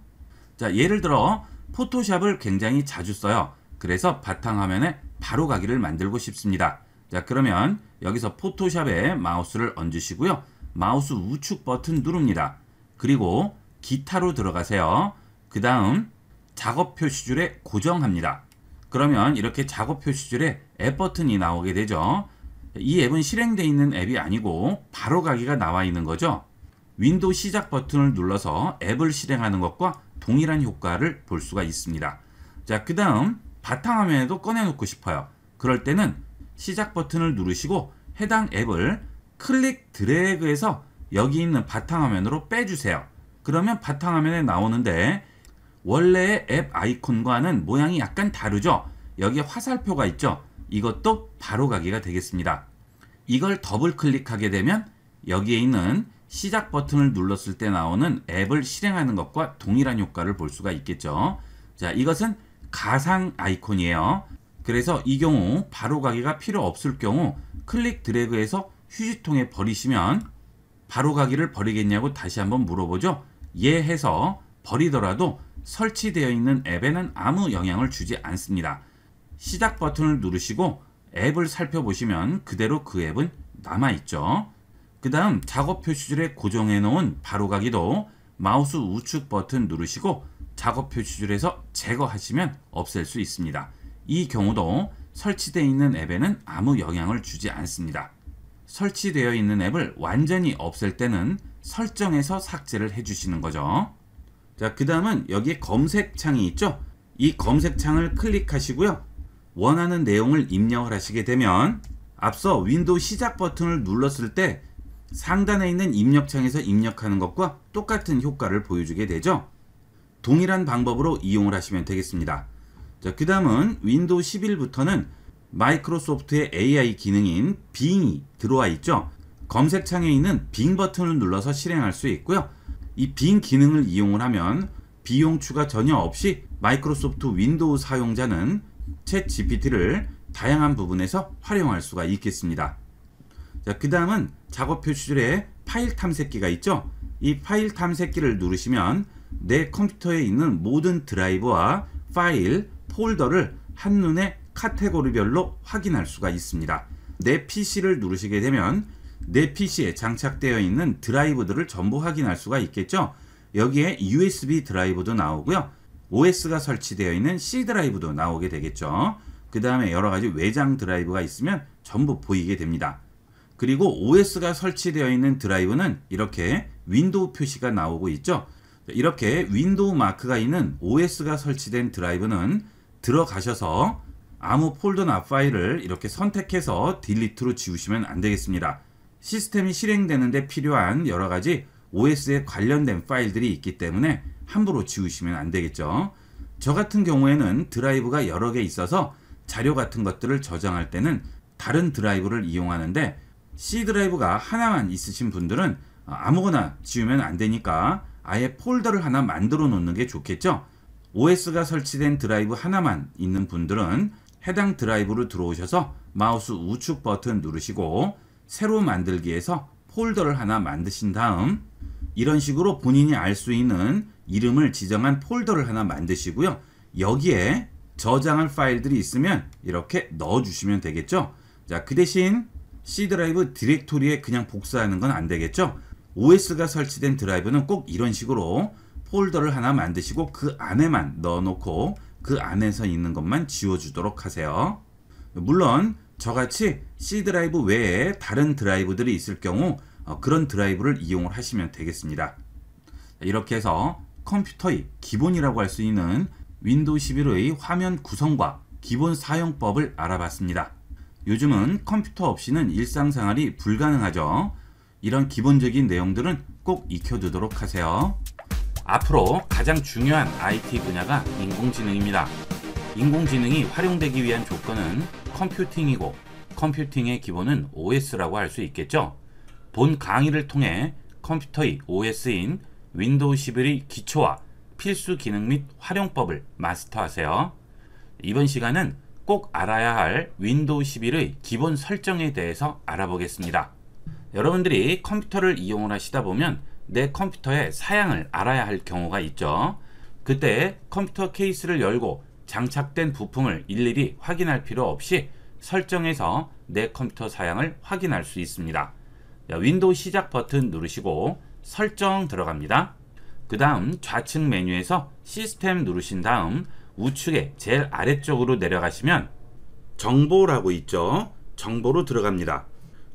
자, 예를 들어 포토샵을 굉장히 자주 써요. 그래서 바탕화면에 바로 가기를 만들고 싶습니다. 자, 그러면 여기서 포토샵에 마우스를 얹으시고요. 마우스 우측 버튼 누릅니다. 그리고 기타로 들어가세요. 그 다음 작업 표시줄에 고정합니다. 그러면 이렇게 작업 표시줄에 앱 버튼이 나오게 되죠. 이 앱은 실행되어 있는 앱이 아니고 바로 가기가 나와 있는 거죠. 윈도우 시작 버튼을 눌러서 앱을 실행하는 것과 동일한 효과를 볼 수가 있습니다. 자, 그 다음 바탕화면에도 꺼내놓고 싶어요. 그럴 때는 시작 버튼을 누르시고 해당 앱을 클릭 드래그해서 여기 있는 바탕화면으로 빼주세요. 그러면 바탕화면에 나오는데 원래의 앱 아이콘과는 모양이 약간 다르죠. 여기에 화살표가 있죠. 이것도 바로 가기가 되겠습니다. 이걸 더블 클릭하게 되면 여기에 있는 시작 버튼을 눌렀을 때 나오는 앱을 실행하는 것과 동일한 효과를 볼 수가 있겠죠. 자, 이것은 가상 아이콘이에요. 그래서 이 경우 바로 가기가 필요 없을 경우 클릭 드래그해서 휴지통에 버리시면 바로 가기를 버리겠냐고 다시 한번 물어보죠. 예 해서 버리더라도 설치되어 있는 앱에는 아무 영향을 주지 않습니다. 시작 버튼을 누르시고 앱을 살펴보시면 그대로 그 앱은 남아있죠. 그 다음 작업 표시줄에 고정해 놓은 바로 가기도 마우스 우측 버튼 누르시고 작업 표시줄에서 제거하시면 없앨 수 있습니다. 이 경우도 설치되어 있는 앱에는 아무 영향을 주지 않습니다. 설치되어 있는 앱을 완전히 없앨 때는 설정에서 삭제를 해주시는 거죠. 자, 그 다음은 여기에 검색창이 있죠. 이 검색창을 클릭하시고요. 원하는 내용을 입력을 하시게 되면 앞서 윈도우 시작 버튼을 눌렀을 때 상단에 있는 입력창에서 입력하는 것과 똑같은 효과를 보여주게 되죠. 동일한 방법으로 이용을 하시면 되겠습니다. 자, 그 다음은 윈도우 11부터는 마이크로소프트의 AI 기능인 빙이 들어와 있죠. 검색창에 있는 빙 버튼을 눌러서 실행할 수 있고요. 이 빙 기능을 이용을 하면 비용 추가 전혀 없이 마이크로소프트 윈도우 사용자는 챗 GPT를 다양한 부분에서 활용할 수가 있겠습니다. 자, 그 다음은 작업 표시줄에 파일 탐색기가 있죠. 이 파일 탐색기를 누르시면 내 컴퓨터에 있는 모든 드라이브와 파일, 폴더를 한눈에 카테고리별로 확인할 수가 있습니다. 내 PC를 누르시게 되면 내 PC에 장착되어 있는 드라이브들을 전부 확인할 수가 있겠죠. 여기에 USB 드라이브도 나오고요. OS가 설치되어 있는 C 드라이브도 나오게 되겠죠. 그 다음에 여러가지 외장 드라이브가 있으면 전부 보이게 됩니다. 그리고 OS가 설치되어 있는 드라이브는 이렇게 윈도우 표시가 나오고 있죠. 이렇게 윈도우 마크가 있는 OS가 설치된 드라이브는 들어가셔서 아무 폴더나 파일을 이렇게 선택해서 딜리트로 지우시면 안 되겠습니다. 시스템이 실행되는데 필요한 여러가지 OS에 관련된 파일들이 있기 때문에 함부로 지우시면 안 되겠죠. 저 같은 경우에는 드라이브가 여러 개 있어서 자료 같은 것들을 저장할 때는 다른 드라이브를 이용하는데 C 드라이브가 하나만 있으신 분들은 아무거나 지우면 안 되니까 아예 폴더를 하나 만들어 놓는 게 좋겠죠. OS가 설치된 드라이브 하나만 있는 분들은 해당 드라이브로 들어오셔서 마우스 우측 버튼 누르시고 새로 만들기에서 폴더를 하나 만드신 다음 이런 식으로 본인이 알 수 있는 이름을 지정한 폴더를 하나 만드시고요. 여기에 저장할 파일들이 있으면 이렇게 넣어주시면 되겠죠. 자, 그 대신 C 드라이브 디렉토리에 그냥 복사하는 건 안 되겠죠. OS가 설치된 드라이브는 꼭 이런 식으로 폴더를 하나 만드시고 그 안에만 넣어놓고 그 안에서 있는 것만 지워주도록 하세요. 물론 저같이 C 드라이브 외에 다른 드라이브들이 있을 경우 그런 드라이브를 이용을 하시면 되겠습니다. 이렇게 해서 컴퓨터의 기본이라고 할 수 있는 윈도우 11의 화면 구성과 기본 사용법을 알아봤습니다. 요즘은 컴퓨터 없이는 일상생활이 불가능하죠. 이런 기본적인 내용들은 꼭 익혀두도록 하세요. 앞으로 가장 중요한 IT 분야가 인공지능입니다. 인공지능이 활용되기 위한 조건은 컴퓨팅이고 컴퓨팅의 기본은 OS라고 할 수 있겠죠. 본 강의를 통해 컴퓨터의 OS인 윈도우 11의 기초와 필수 기능 및 활용법을 마스터하세요. 이번 시간은 꼭 알아야 할 윈도우 11의 기본 설정에 대해서 알아보겠습니다. 여러분들이 컴퓨터를 이용을 하시다 보면 내 컴퓨터의 사양을 알아야 할 경우가 있죠. 그때 컴퓨터 케이스를 열고 장착된 부품을 일일이 확인할 필요 없이 설정에서 내 컴퓨터 사양을 확인할 수 있습니다. 윈도우 시작 버튼 누르시고 설정 들어갑니다. 그 다음 좌측 메뉴에서 시스템 누르신 다음 우측에 제일 아래쪽으로 내려가시면 정보라고 있죠. 정보로 들어갑니다.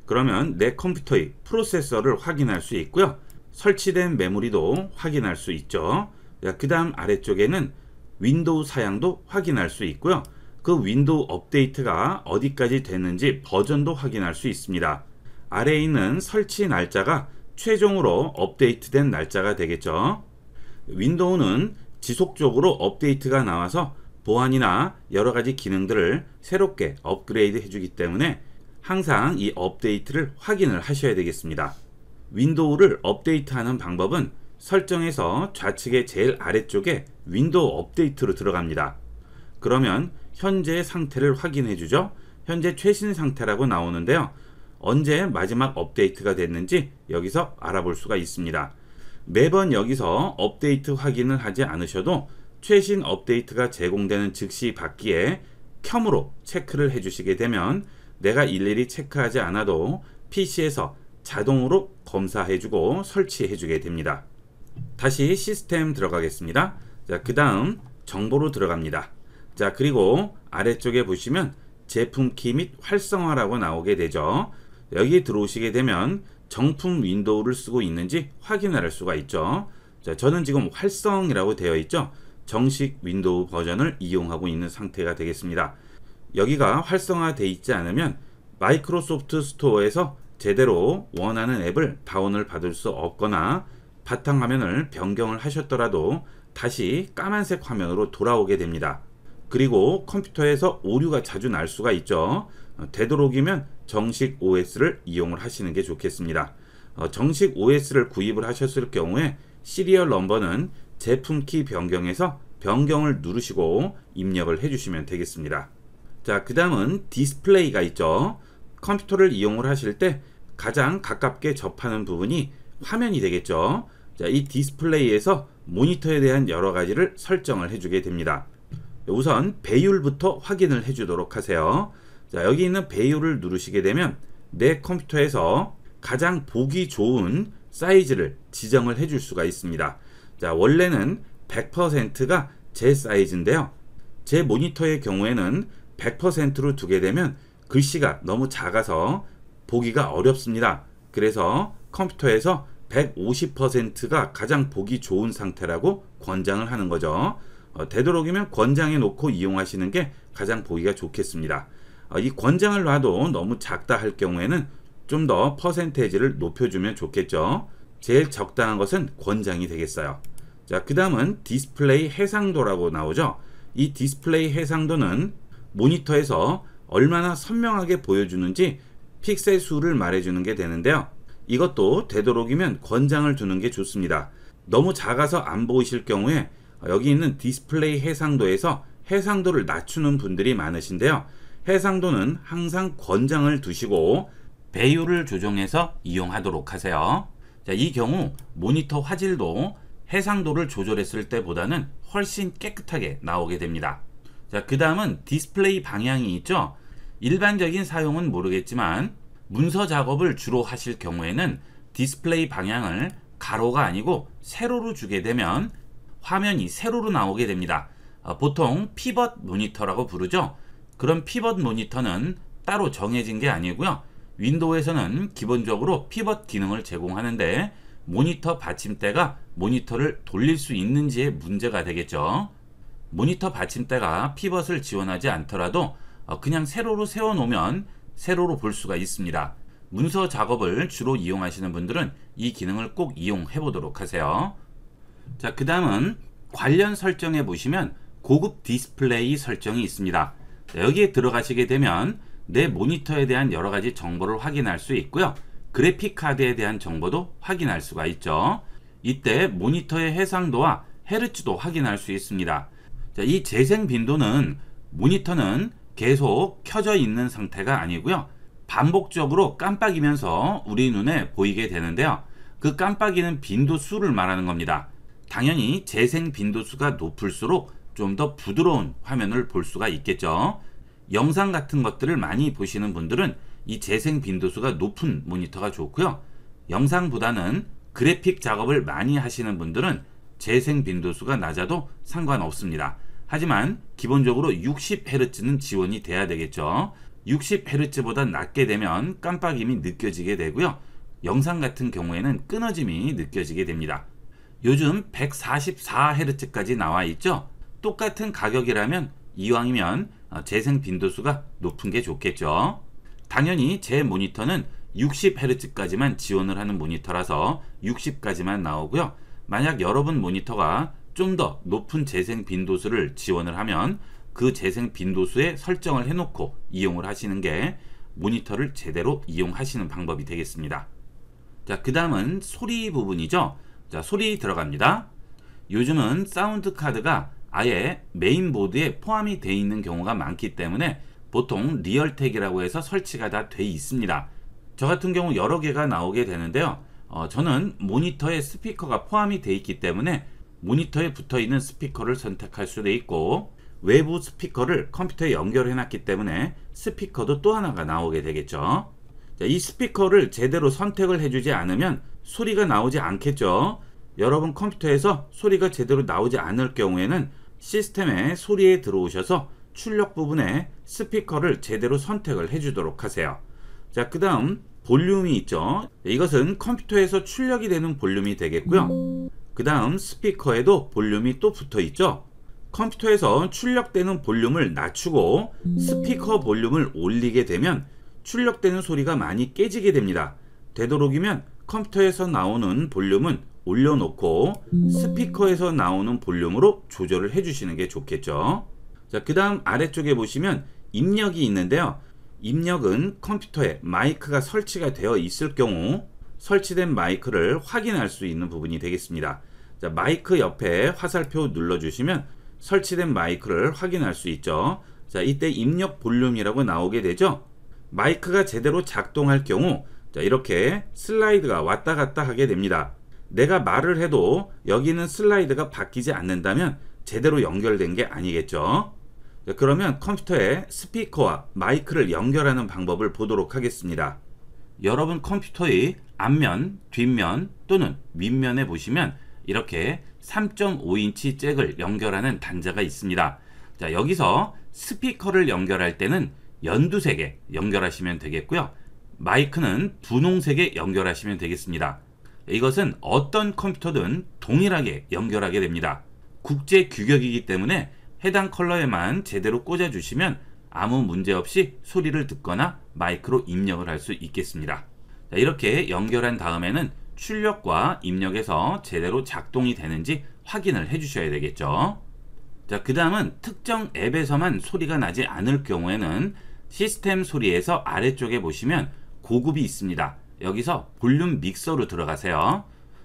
그러면 내 컴퓨터의 프로세서를 확인할 수 있고요. 설치된 메모리도 확인할 수 있죠. 그 다음 아래쪽에는 윈도우 사양도 확인할 수 있고요. 그 윈도우 업데이트가 어디까지 됐는지 버전도 확인할 수 있습니다. 아래에 있는 설치 날짜가 최종으로 업데이트된 날짜가 되겠죠. 윈도우는 지속적으로 업데이트가 나와서 보안이나 여러가지 기능들을 새롭게 업그레이드 해주기 때문에 항상 이 업데이트를 확인을 하셔야 되겠습니다. 윈도우를 업데이트하는 방법은 설정에서 좌측의 제일 아래쪽에 윈도우 업데이트로 들어갑니다. 그러면 현재의 상태를 확인해 주죠. 현재 최신 상태라고 나오는데요. 언제 마지막 업데이트가 됐는지 여기서 알아볼 수가 있습니다. 매번 여기서 업데이트 확인을 하지 않으셔도 최신 업데이트가 제공되는 즉시 받기에 켬으로 체크를 해주시게 되면 내가 일일이 체크하지 않아도 PC에서 자동으로 검사해주고 설치해주게 됩니다. 다시 시스템 들어가겠습니다. 자, 그 다음 정보로 들어갑니다. 자, 그리고 아래쪽에 보시면 제품 키 및 활성화라고 나오게 되죠. 여기 들어오시게 되면 정품 윈도우를 쓰고 있는지 확인할 수가 있죠. 자, 저는 지금 활성이라고 되어 있죠. 정식 윈도우 버전을 이용하고 있는 상태가 되겠습니다. 여기가 활성화되어 있지 않으면 마이크로소프트 스토어에서 제대로 원하는 앱을 다운을 받을 수 없거나 바탕화면을 변경을 하셨더라도 다시 까만색 화면으로 돌아오게 됩니다. 그리고 컴퓨터에서 오류가 자주 날 수가 있죠. 되도록이면 정식 OS를 이용을 하시는 게 좋겠습니다. 정식 OS를 구입을 하셨을 경우에 시리얼 넘버는 제품 키 변경에서 변경을 누르시고 입력을 해주시면 되겠습니다. 자, 그 다음은 디스플레이가 있죠. 컴퓨터를 이용을 하실 때 가장 가깝게 접하는 부분이 화면이 되겠죠. 자, 이 디스플레이에서 모니터에 대한 여러 가지를 설정을 해주게 됩니다. 우선 배율부터 확인을 해주도록 하세요. 자, 여기 있는 배율을 누르시게 되면 내 컴퓨터에서 가장 보기 좋은 사이즈를 지정을 해줄 수가 있습니다. 자, 원래는 100%가 제 사이즈인데요. 제 모니터의 경우에는 100%로 두게 되면 글씨가 너무 작아서 보기가 어렵습니다. 그래서 컴퓨터에서 150%가 가장 보기 좋은 상태라고 권장을 하는 거죠. 되도록이면 권장해 놓고 이용하시는 게 가장 보기가 좋겠습니다. 이 권장을 놔도 너무 작다 할 경우에는 좀 더 퍼센테이지를 높여주면 좋겠죠. 제일 적당한 것은 권장이 되겠어요. 자, 그 다음은 디스플레이 해상도라고 나오죠. 이 디스플레이 해상도는 모니터에서 얼마나 선명하게 보여주는지 픽셀 수를 말해주는 게 되는데요. 이것도 되도록이면 권장을 두는 게 좋습니다. 너무 작아서 안 보이실 경우에 여기 있는 디스플레이 해상도에서 해상도를 낮추는 분들이 많으신데요. 해상도는 항상 권장을 두시고 배율을 조정해서 이용하도록 하세요. 자, 이 경우 모니터 화질도 해상도를 조절했을 때보다는 훨씬 깨끗하게 나오게 됩니다. 자, 그 다음은 디스플레이 방향이 있죠. 일반적인 사용은 모르겠지만 문서 작업을 주로 하실 경우에는 디스플레이 방향을 가로가 아니고 세로로 주게 되면 화면이 세로로 나오게 됩니다. 보통 피벗 모니터라고 부르죠. 그런 피벗 모니터는 따로 정해진 게 아니고요. 윈도우에서는 기본적으로 피벗 기능을 제공하는데 모니터 받침대가 모니터를 돌릴 수 있는지에 문제가 되겠죠. 모니터 받침대가 피벗을 지원하지 않더라도 그냥 세로로 세워 놓으면 세로로 볼 수가 있습니다. 문서 작업을 주로 이용하시는 분들은 이 기능을 꼭 이용해 보도록 하세요. 자, 그 다음은 관련 설정에 보시면 고급 디스플레이 설정이 있습니다. 자, 여기에 들어가시게 되면 내 모니터에 대한 여러 가지 정보를 확인할 수 있고요. 그래픽 카드에 대한 정보도 확인할 수가 있죠. 이때 모니터의 해상도와 헤르츠도 확인할 수 있습니다. 자, 이 재생 빈도는 모니터는 계속 켜져 있는 상태가 아니고요. 반복적으로 깜빡이면서 우리 눈에 보이게 되는데요. 그 깜빡이는 빈도수를 말하는 겁니다. 당연히 재생 빈도수가 높을수록 좀 더 부드러운 화면을 볼 수가 있겠죠. 영상 같은 것들을 많이 보시는 분들은 이 재생 빈도수가 높은 모니터가 좋고요. 영상보다는 그래픽 작업을 많이 하시는 분들은 재생 빈도수가 낮아도 상관없습니다. 하지만 기본적으로 60Hz는 지원이 돼야 되겠죠. 60Hz보다 낮게 되면 깜빡임이 느껴지게 되고요. 영상 같은 경우에는 끊어짐이 느껴지게 됩니다. 요즘 144Hz까지 나와 있죠. 똑같은 가격이라면 이왕이면 재생 빈도수가 높은 게 좋겠죠. 당연히 제 모니터는 60Hz까지만 지원을 하는 모니터라서 60까지만 나오고요. 만약 여러분 모니터가 좀 더 높은 재생 빈도수를 지원을 하면 그 재생 빈도수에 설정을 해놓고 이용을 하시는 게 모니터를 제대로 이용하시는 방법이 되겠습니다. 자, 그 다음은 소리 부분이죠. 자, 소리 들어갑니다. 요즘은 사운드 카드가 아예 메인보드에 포함이 되어 있는 경우가 많기 때문에 보통 리얼텍이라고 해서 설치가 다 돼 있습니다. 저 같은 경우 여러 개가 나오게 되는데요. 저는 모니터에 스피커가 포함이 되어 있기 때문에 모니터에 붙어 있는 스피커를 선택할 수도 있고, 외부 스피커를 컴퓨터에 연결해 놨기 때문에 스피커도 또 하나가 나오게 되겠죠. 자, 이 스피커를 제대로 선택을 해주지 않으면 소리가 나오지 않겠죠. 여러분 컴퓨터에서 소리가 제대로 나오지 않을 경우에는 시스템의 소리에 들어오셔서 출력 부분에 스피커를 제대로 선택을 해주도록 하세요. 자, 그 다음 볼륨이 있죠. 이것은 컴퓨터에서 출력이 되는 볼륨이 되겠고요. 그 다음 스피커에도 볼륨이 또 붙어 있죠. 컴퓨터에서 출력되는 볼륨을 낮추고 스피커 볼륨을 올리게 되면 출력되는 소리가 많이 깨지게 됩니다. 되도록이면 컴퓨터에서 나오는 볼륨은 올려놓고 스피커에서 나오는 볼륨으로 조절을 해주시는 게 좋겠죠. 자, 그 다음 아래쪽에 보시면 입력이 있는데요. 입력은 컴퓨터에 마이크가 설치가 되어 있을 경우 설치된 마이크를 확인할 수 있는 부분이 되겠습니다. 자, 마이크 옆에 화살표 눌러주시면 설치된 마이크를 확인할 수 있죠. 자, 이때 입력 볼륨이라고 나오게 되죠. 마이크가 제대로 작동할 경우 자, 이렇게 슬라이드가 왔다 갔다 하게 됩니다. 내가 말을 해도 여기는 슬라이드가 바뀌지 않는다면 제대로 연결된 게 아니겠죠. 자, 그러면 컴퓨터에 스피커와 마이크를 연결하는 방법을 보도록 하겠습니다. 여러분 컴퓨터의 앞면, 뒷면 또는 윗면에 보시면 이렇게 3.5인치 잭을 연결하는 단자가 있습니다. 자, 여기서 스피커를 연결할 때는 연두색에 연결하시면 되겠고요. 마이크는 분홍색에 연결하시면 되겠습니다. 이것은 어떤 컴퓨터든 동일하게 연결하게 됩니다. 국제 규격이기 때문에 해당 컬러에만 제대로 꽂아주시면 아무 문제 없이 소리를 듣거나 마이크로 입력을 할 수 있겠습니다. 자, 이렇게 연결한 다음에는 출력과 입력에서 제대로 작동이 되는지 확인을 해 주셔야 되겠죠. 자, 그 다음은 특정 앱에서만 소리가 나지 않을 경우에는 시스템 소리에서 아래쪽에 보시면 고급이 있습니다. 여기서 볼륨 믹서로 들어가세요.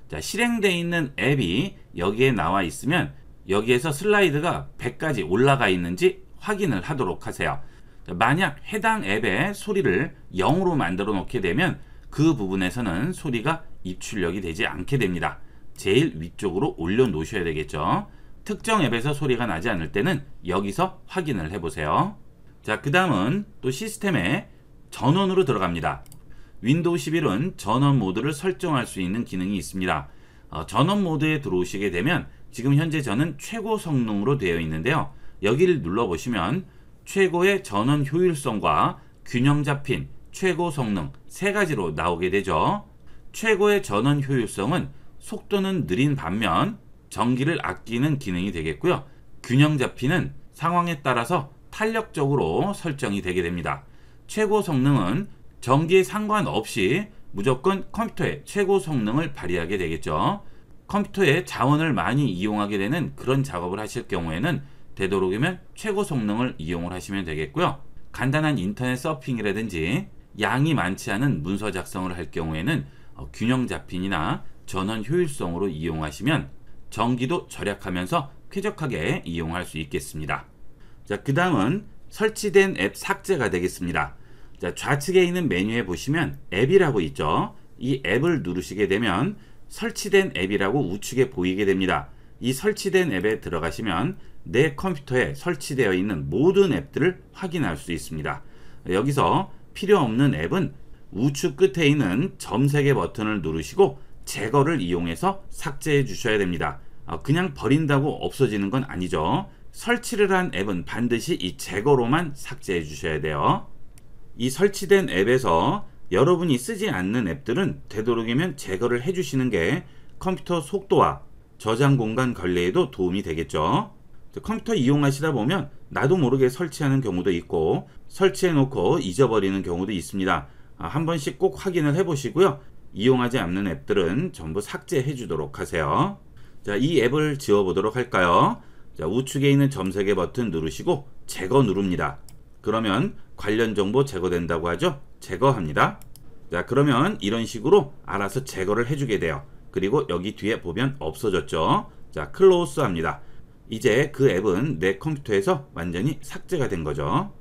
자, 실행되어 있는 앱이 여기에 나와 있으면 여기에서 슬라이드가 100까지 올라가 있는지 확인을 하도록 하세요. 자, 만약 해당 앱의 소리를 0으로 만들어 놓게 되면 그 부분에서는 소리가 입출력이 되지 않게 됩니다. 제일 위쪽으로 올려 놓으셔야 되겠죠. 특정 앱에서 소리가 나지 않을 때는 여기서 확인을 해 보세요. 자, 그 다음은 또 시스템에 전원으로 들어갑니다. 윈도우 11은 전원 모드를 설정할 수 있는 기능이 있습니다. 전원 모드에 들어오시게 되면 지금 현재 저는 최고 성능으로 되어 있는데요. 여기를 눌러보시면 최고의 전원 효율성과 균형 잡힌 최고 성능 세 가지로 나오게 되죠. 최고의 전원 효율성은 속도는 느린 반면 전기를 아끼는 기능이 되겠고요. 균형 잡히는 상황에 따라서 탄력적으로 설정이 되게 됩니다. 최고 성능은 전기에 상관없이 무조건 컴퓨터의 최고 성능을 발휘하게 되겠죠. 컴퓨터의 자원을 많이 이용하게 되는 그런 작업을 하실 경우에는 되도록이면 최고 성능을 이용을 하시면 되겠고요. 간단한 인터넷 서핑이라든지 양이 많지 않은 문서 작성을 할 경우에는 균형 잡힌이나 전원 효율성으로 이용하시면 전기도 절약하면서 쾌적하게 이용할 수 있겠습니다. 자, 그 다음은 설치된 앱 삭제가 되겠습니다. 자, 좌측에 있는 메뉴에 보시면 앱이라고 있죠. 이 앱을 누르시게 되면 설치된 앱이라고 우측에 보이게 됩니다. 이 설치된 앱에 들어가시면 내 컴퓨터에 설치되어 있는 모든 앱들을 확인할 수 있습니다. 여기서 필요 없는 앱은 우측 끝에 있는 점 3개 버튼을 누르시고 제거를 이용해서 삭제해 주셔야 됩니다. 그냥 버린다고 없어지는 건 아니죠. 설치를 한 앱은 반드시 이 제거로만 삭제해 주셔야 돼요. 이 설치된 앱에서 여러분이 쓰지 않는 앱들은 되도록이면 제거를 해 주시는 게 컴퓨터 속도와 저장 공간 관리에도 도움이 되겠죠. 컴퓨터 이용하시다 보면 나도 모르게 설치하는 경우도 있고 설치해 놓고 잊어버리는 경우도 있습니다. 한 번씩 꼭 확인을 해 보시고요. 이용하지 않는 앱들은 전부 삭제해 주도록 하세요. 자, 이 앱을 지워 보도록 할까요? 자, 우측에 있는 점 3개 버튼 누르시고 제거 누릅니다. 그러면 관련 정보 제거된다고 하죠. 제거합니다. 자, 그러면 이런 식으로 알아서 제거를 해주게 돼요. 그리고 여기 뒤에 보면 없어졌죠. 자, 클로즈 합니다. 이제 그 앱은 내 컴퓨터에서 완전히 삭제가 된 거죠.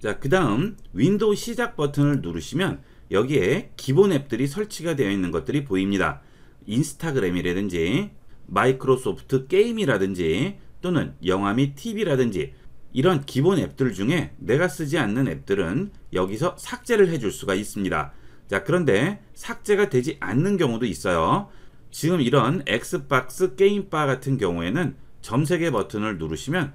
자, 그 다음 윈도우 시작 버튼을 누르시면 여기에 기본 앱들이 설치가 되어 있는 것들이 보입니다. 인스타그램이라든지 마이크로소프트 게임이라든지 또는 영화 및 TV라든지 이런 기본 앱들 중에 내가 쓰지 않는 앱들은 여기서 삭제를 해줄 수가 있습니다. 자, 그런데 삭제가 되지 않는 경우도 있어요. 지금 이런 엑스박스 게임바 같은 경우에는 점색의 버튼을 누르시면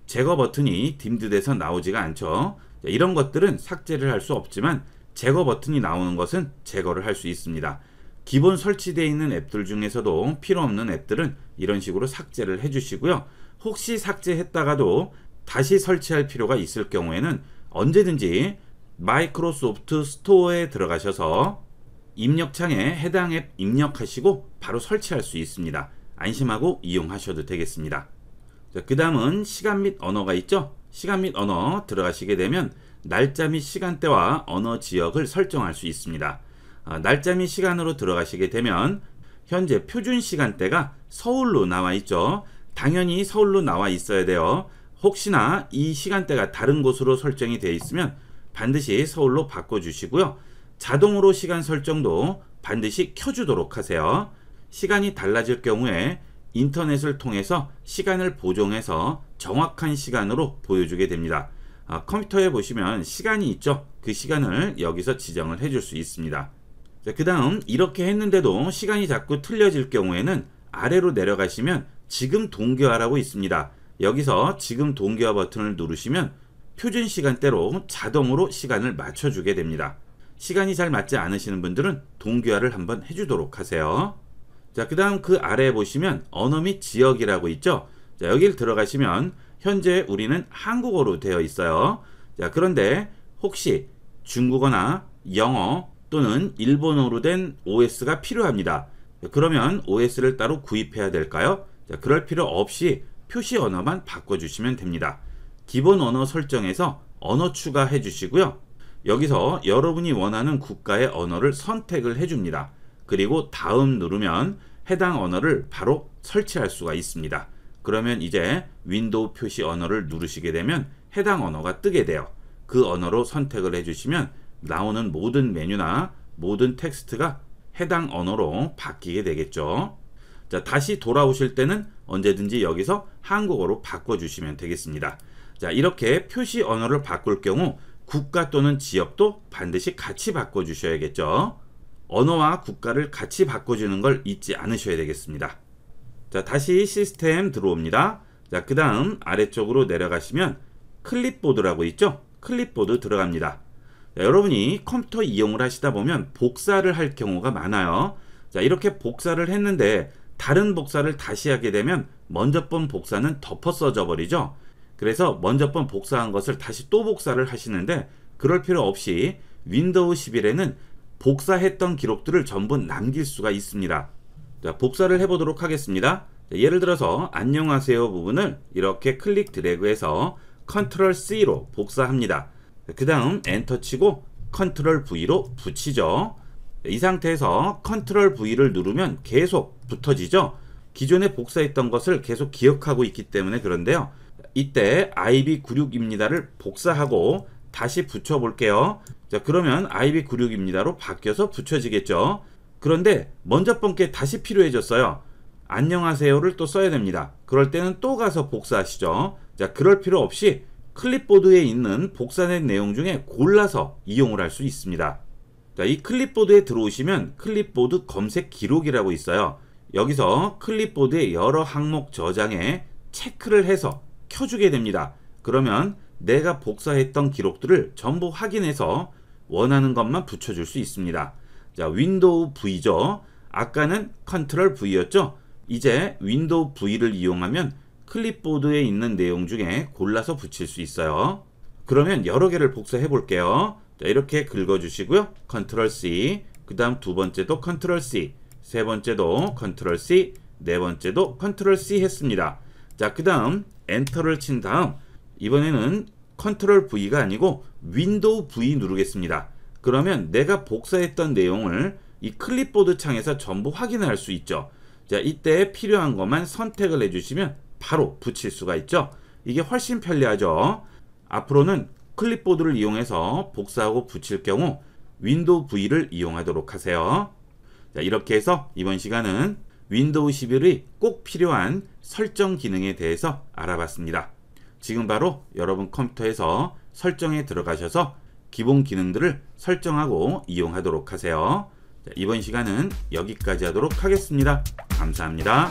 제거 버튼이 딤드돼서 나오지가 않죠. 이런 것들은 삭제를 할 수 없지만 제거 버튼이 나오는 것은 제거를 할 수 있습니다. 기본 설치되어 있는 앱들 중에서도 필요 없는 앱들은 이런 식으로 삭제를 해주시고요. 혹시 삭제했다가도 다시 설치할 필요가 있을 경우에는 언제든지 마이크로소프트 스토어에 들어가셔서 입력창에 해당 앱 입력하시고 바로 설치할 수 있습니다. 안심하고 이용하셔도 되겠습니다. 그 다음은 시간 및 언어가 있죠. 시간 및 언어 들어가시게 되면 날짜 및 시간대와 언어 지역을 설정할 수 있습니다. 날짜 및 시간으로 들어가시게 되면 현재 표준 시간대가 서울로 나와 있죠. 당연히 서울로 나와 있어야 돼요. 혹시나 이 시간대가 다른 곳으로 설정이 되어 있으면 반드시 서울로 바꿔주시고요. 자동으로 시간 설정도 반드시 켜주도록 하세요. 시간이 달라질 경우에 인터넷을 통해서 시간을 보정해서 정확한 시간으로 보여주게 됩니다. 컴퓨터에 보시면 시간이 있죠. 그 시간을 여기서 지정을 해줄 수 있습니다. 그 다음 이렇게 했는데도 시간이 자꾸 틀려질 경우에는 아래로 내려가시면 지금 동기화라고 있습니다. 여기서 지금 동기화 버튼을 누르시면 표준 시간대로 자동으로 시간을 맞춰주게 됩니다. 시간이 잘 맞지 않으시는 분들은 동기화를 한번 해주도록 하세요. 자, 그 다음 그 아래에 보시면 언어 및 지역이라고 있죠. 자, 여기를 들어가시면 현재 우리는 한국어로 되어 있어요. 자, 그런데 혹시 중국어나 영어 또는 일본어로 된 OS가 필요합니다. 그러면 OS를 따로 구입해야 될까요? 자, 그럴 필요 없이 표시 언어만 바꿔주시면 됩니다. 기본 언어 설정에서 언어 추가해 주시고요. 여기서 여러분이 원하는 국가의 언어를 선택을 해줍니다. 그리고 다음 누르면 해당 언어를 바로 설치할 수가 있습니다. 그러면 이제 윈도우 표시 언어를 누르시게 되면 해당 언어가 뜨게 돼요. 그 언어로 선택을 해주시면 나오는 모든 메뉴나 모든 텍스트가 해당 언어로 바뀌게 되겠죠. 자, 다시 돌아오실 때는 언제든지 여기서 한국어로 바꿔주시면 되겠습니다. 자, 이렇게 표시 언어를 바꿀 경우 국가 또는 지역도 반드시 같이 바꿔주셔야겠죠. 언어와 국가를 같이 바꿔주는 걸 잊지 않으셔야 되겠습니다. 자, 다시 시스템 들어옵니다. 자, 그 다음 아래쪽으로 내려가시면 클립보드라고 있죠. 클립보드 들어갑니다. 자, 여러분이 컴퓨터 이용을 하시다 보면 복사를 할 경우가 많아요. 자, 이렇게 복사를 했는데 다른 복사를 다시 하게 되면 먼저 번 복사는 덮어 써져 버리죠. 그래서 먼저 번 복사한 것을 다시 또 복사를 하시는데 그럴 필요 없이 윈도우 11에는 복사했던 기록들을 전부 남길 수가 있습니다. 자, 복사를 해보도록 하겠습니다. 자, 예를 들어서 안녕하세요 부분을 이렇게 클릭 드래그해서 컨트롤 C로 복사합니다. 그 다음 엔터 치고 컨트롤 V로 붙이죠. 이 상태에서 컨트롤 V를 누르면 계속 붙어지죠. 기존에 복사했던 것을 계속 기억하고 있기 때문에 그런데요. 이때 IB96입니다를 복사하고 다시 붙여볼게요. 자, 그러면 IB96입니다로 바뀌어서 붙여지겠죠. 그런데 먼저 번 게 다시 필요해졌어요. 안녕하세요를 또 써야 됩니다. 그럴 때는 또 가서 복사하시죠. 자, 그럴 필요 없이 클립보드에 있는 복사된 내용 중에 골라서 이용을 할 수 있습니다. 자, 이 클립보드에 들어오시면 클립보드 검색 기록이라고 있어요. 여기서 클립보드의 여러 항목 저장에 체크를 해서 켜주게 됩니다. 그러면 내가 복사했던 기록들을 전부 확인해서 원하는 것만 붙여줄 수 있습니다. 자, 윈도우 V죠. 아까는 컨트롤 V였죠. 이제 윈도우 V를 이용하면 클립보드에 있는 내용 중에 골라서 붙일 수 있어요. 그러면 여러 개를 복사해 볼게요. 자, 이렇게 긁어주시고요. 컨트롤 C, 그 다음 두 번째도 컨트롤 C, 세 번째도 컨트롤 C, 네 번째도 컨트롤 C 했습니다. 자, 그 다음 엔터를 친 다음 이번에는 컨트롤 V가 아니고 윈도우 V 누르겠습니다. 그러면 내가 복사했던 내용을 이 클립보드 창에서 전부 확인할 수 있죠. 자, 이때 필요한 것만 선택을 해주시면 바로 붙일 수가 있죠. 이게 훨씬 편리하죠. 앞으로는 클립보드를 이용해서 복사하고 붙일 경우 윈도우 V를 이용하도록 하세요. 자, 이렇게 해서 이번 시간은 윈도우 11의 꼭 필요한 설정 기능에 대해서 알아봤습니다. 지금 바로 여러분 컴퓨터에서 설정에 들어가셔서 기본 기능들을 설정하고 이용하도록 하세요. 자, 이번 시간은 여기까지 하도록 하겠습니다. 감사합니다.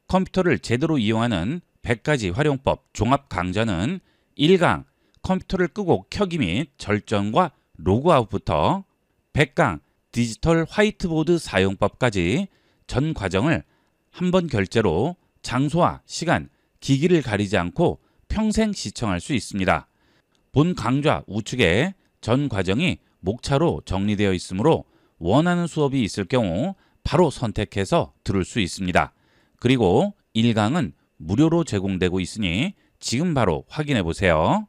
컴퓨터를 제대로 이용하는 100가지 활용법 종합 강좌는 1강 컴퓨터를 끄고 켜기 및 절전과 로그아웃부터 100강 디지털 화이트보드 사용법까지 전 과정을 한 번 결제로 장소와 시간, 기기를 가리지 않고 평생 시청할 수 있습니다. 본 강좌 우측에 전 과정이 목차로 정리되어 있으므로 원하는 수업이 있을 경우 바로 선택해서 들을 수 있습니다. 그리고 1강은 무료로 제공되고 있으니 지금 바로 확인해 보세요.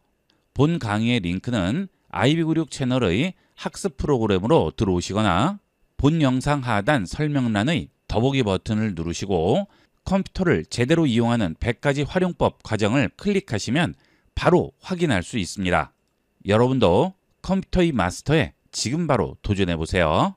본 강의의 링크는 아이비구육 채널의 학습 프로그램으로 들어오시거나 본 영상 하단 설명란의 더보기 버튼을 누르시고 컴퓨터를 제대로 이용하는 100가지 활용법 과정을 클릭하시면 바로 확인할 수 있습니다. 여러분도 컴퓨터의 마스터에 지금 바로 도전해 보세요.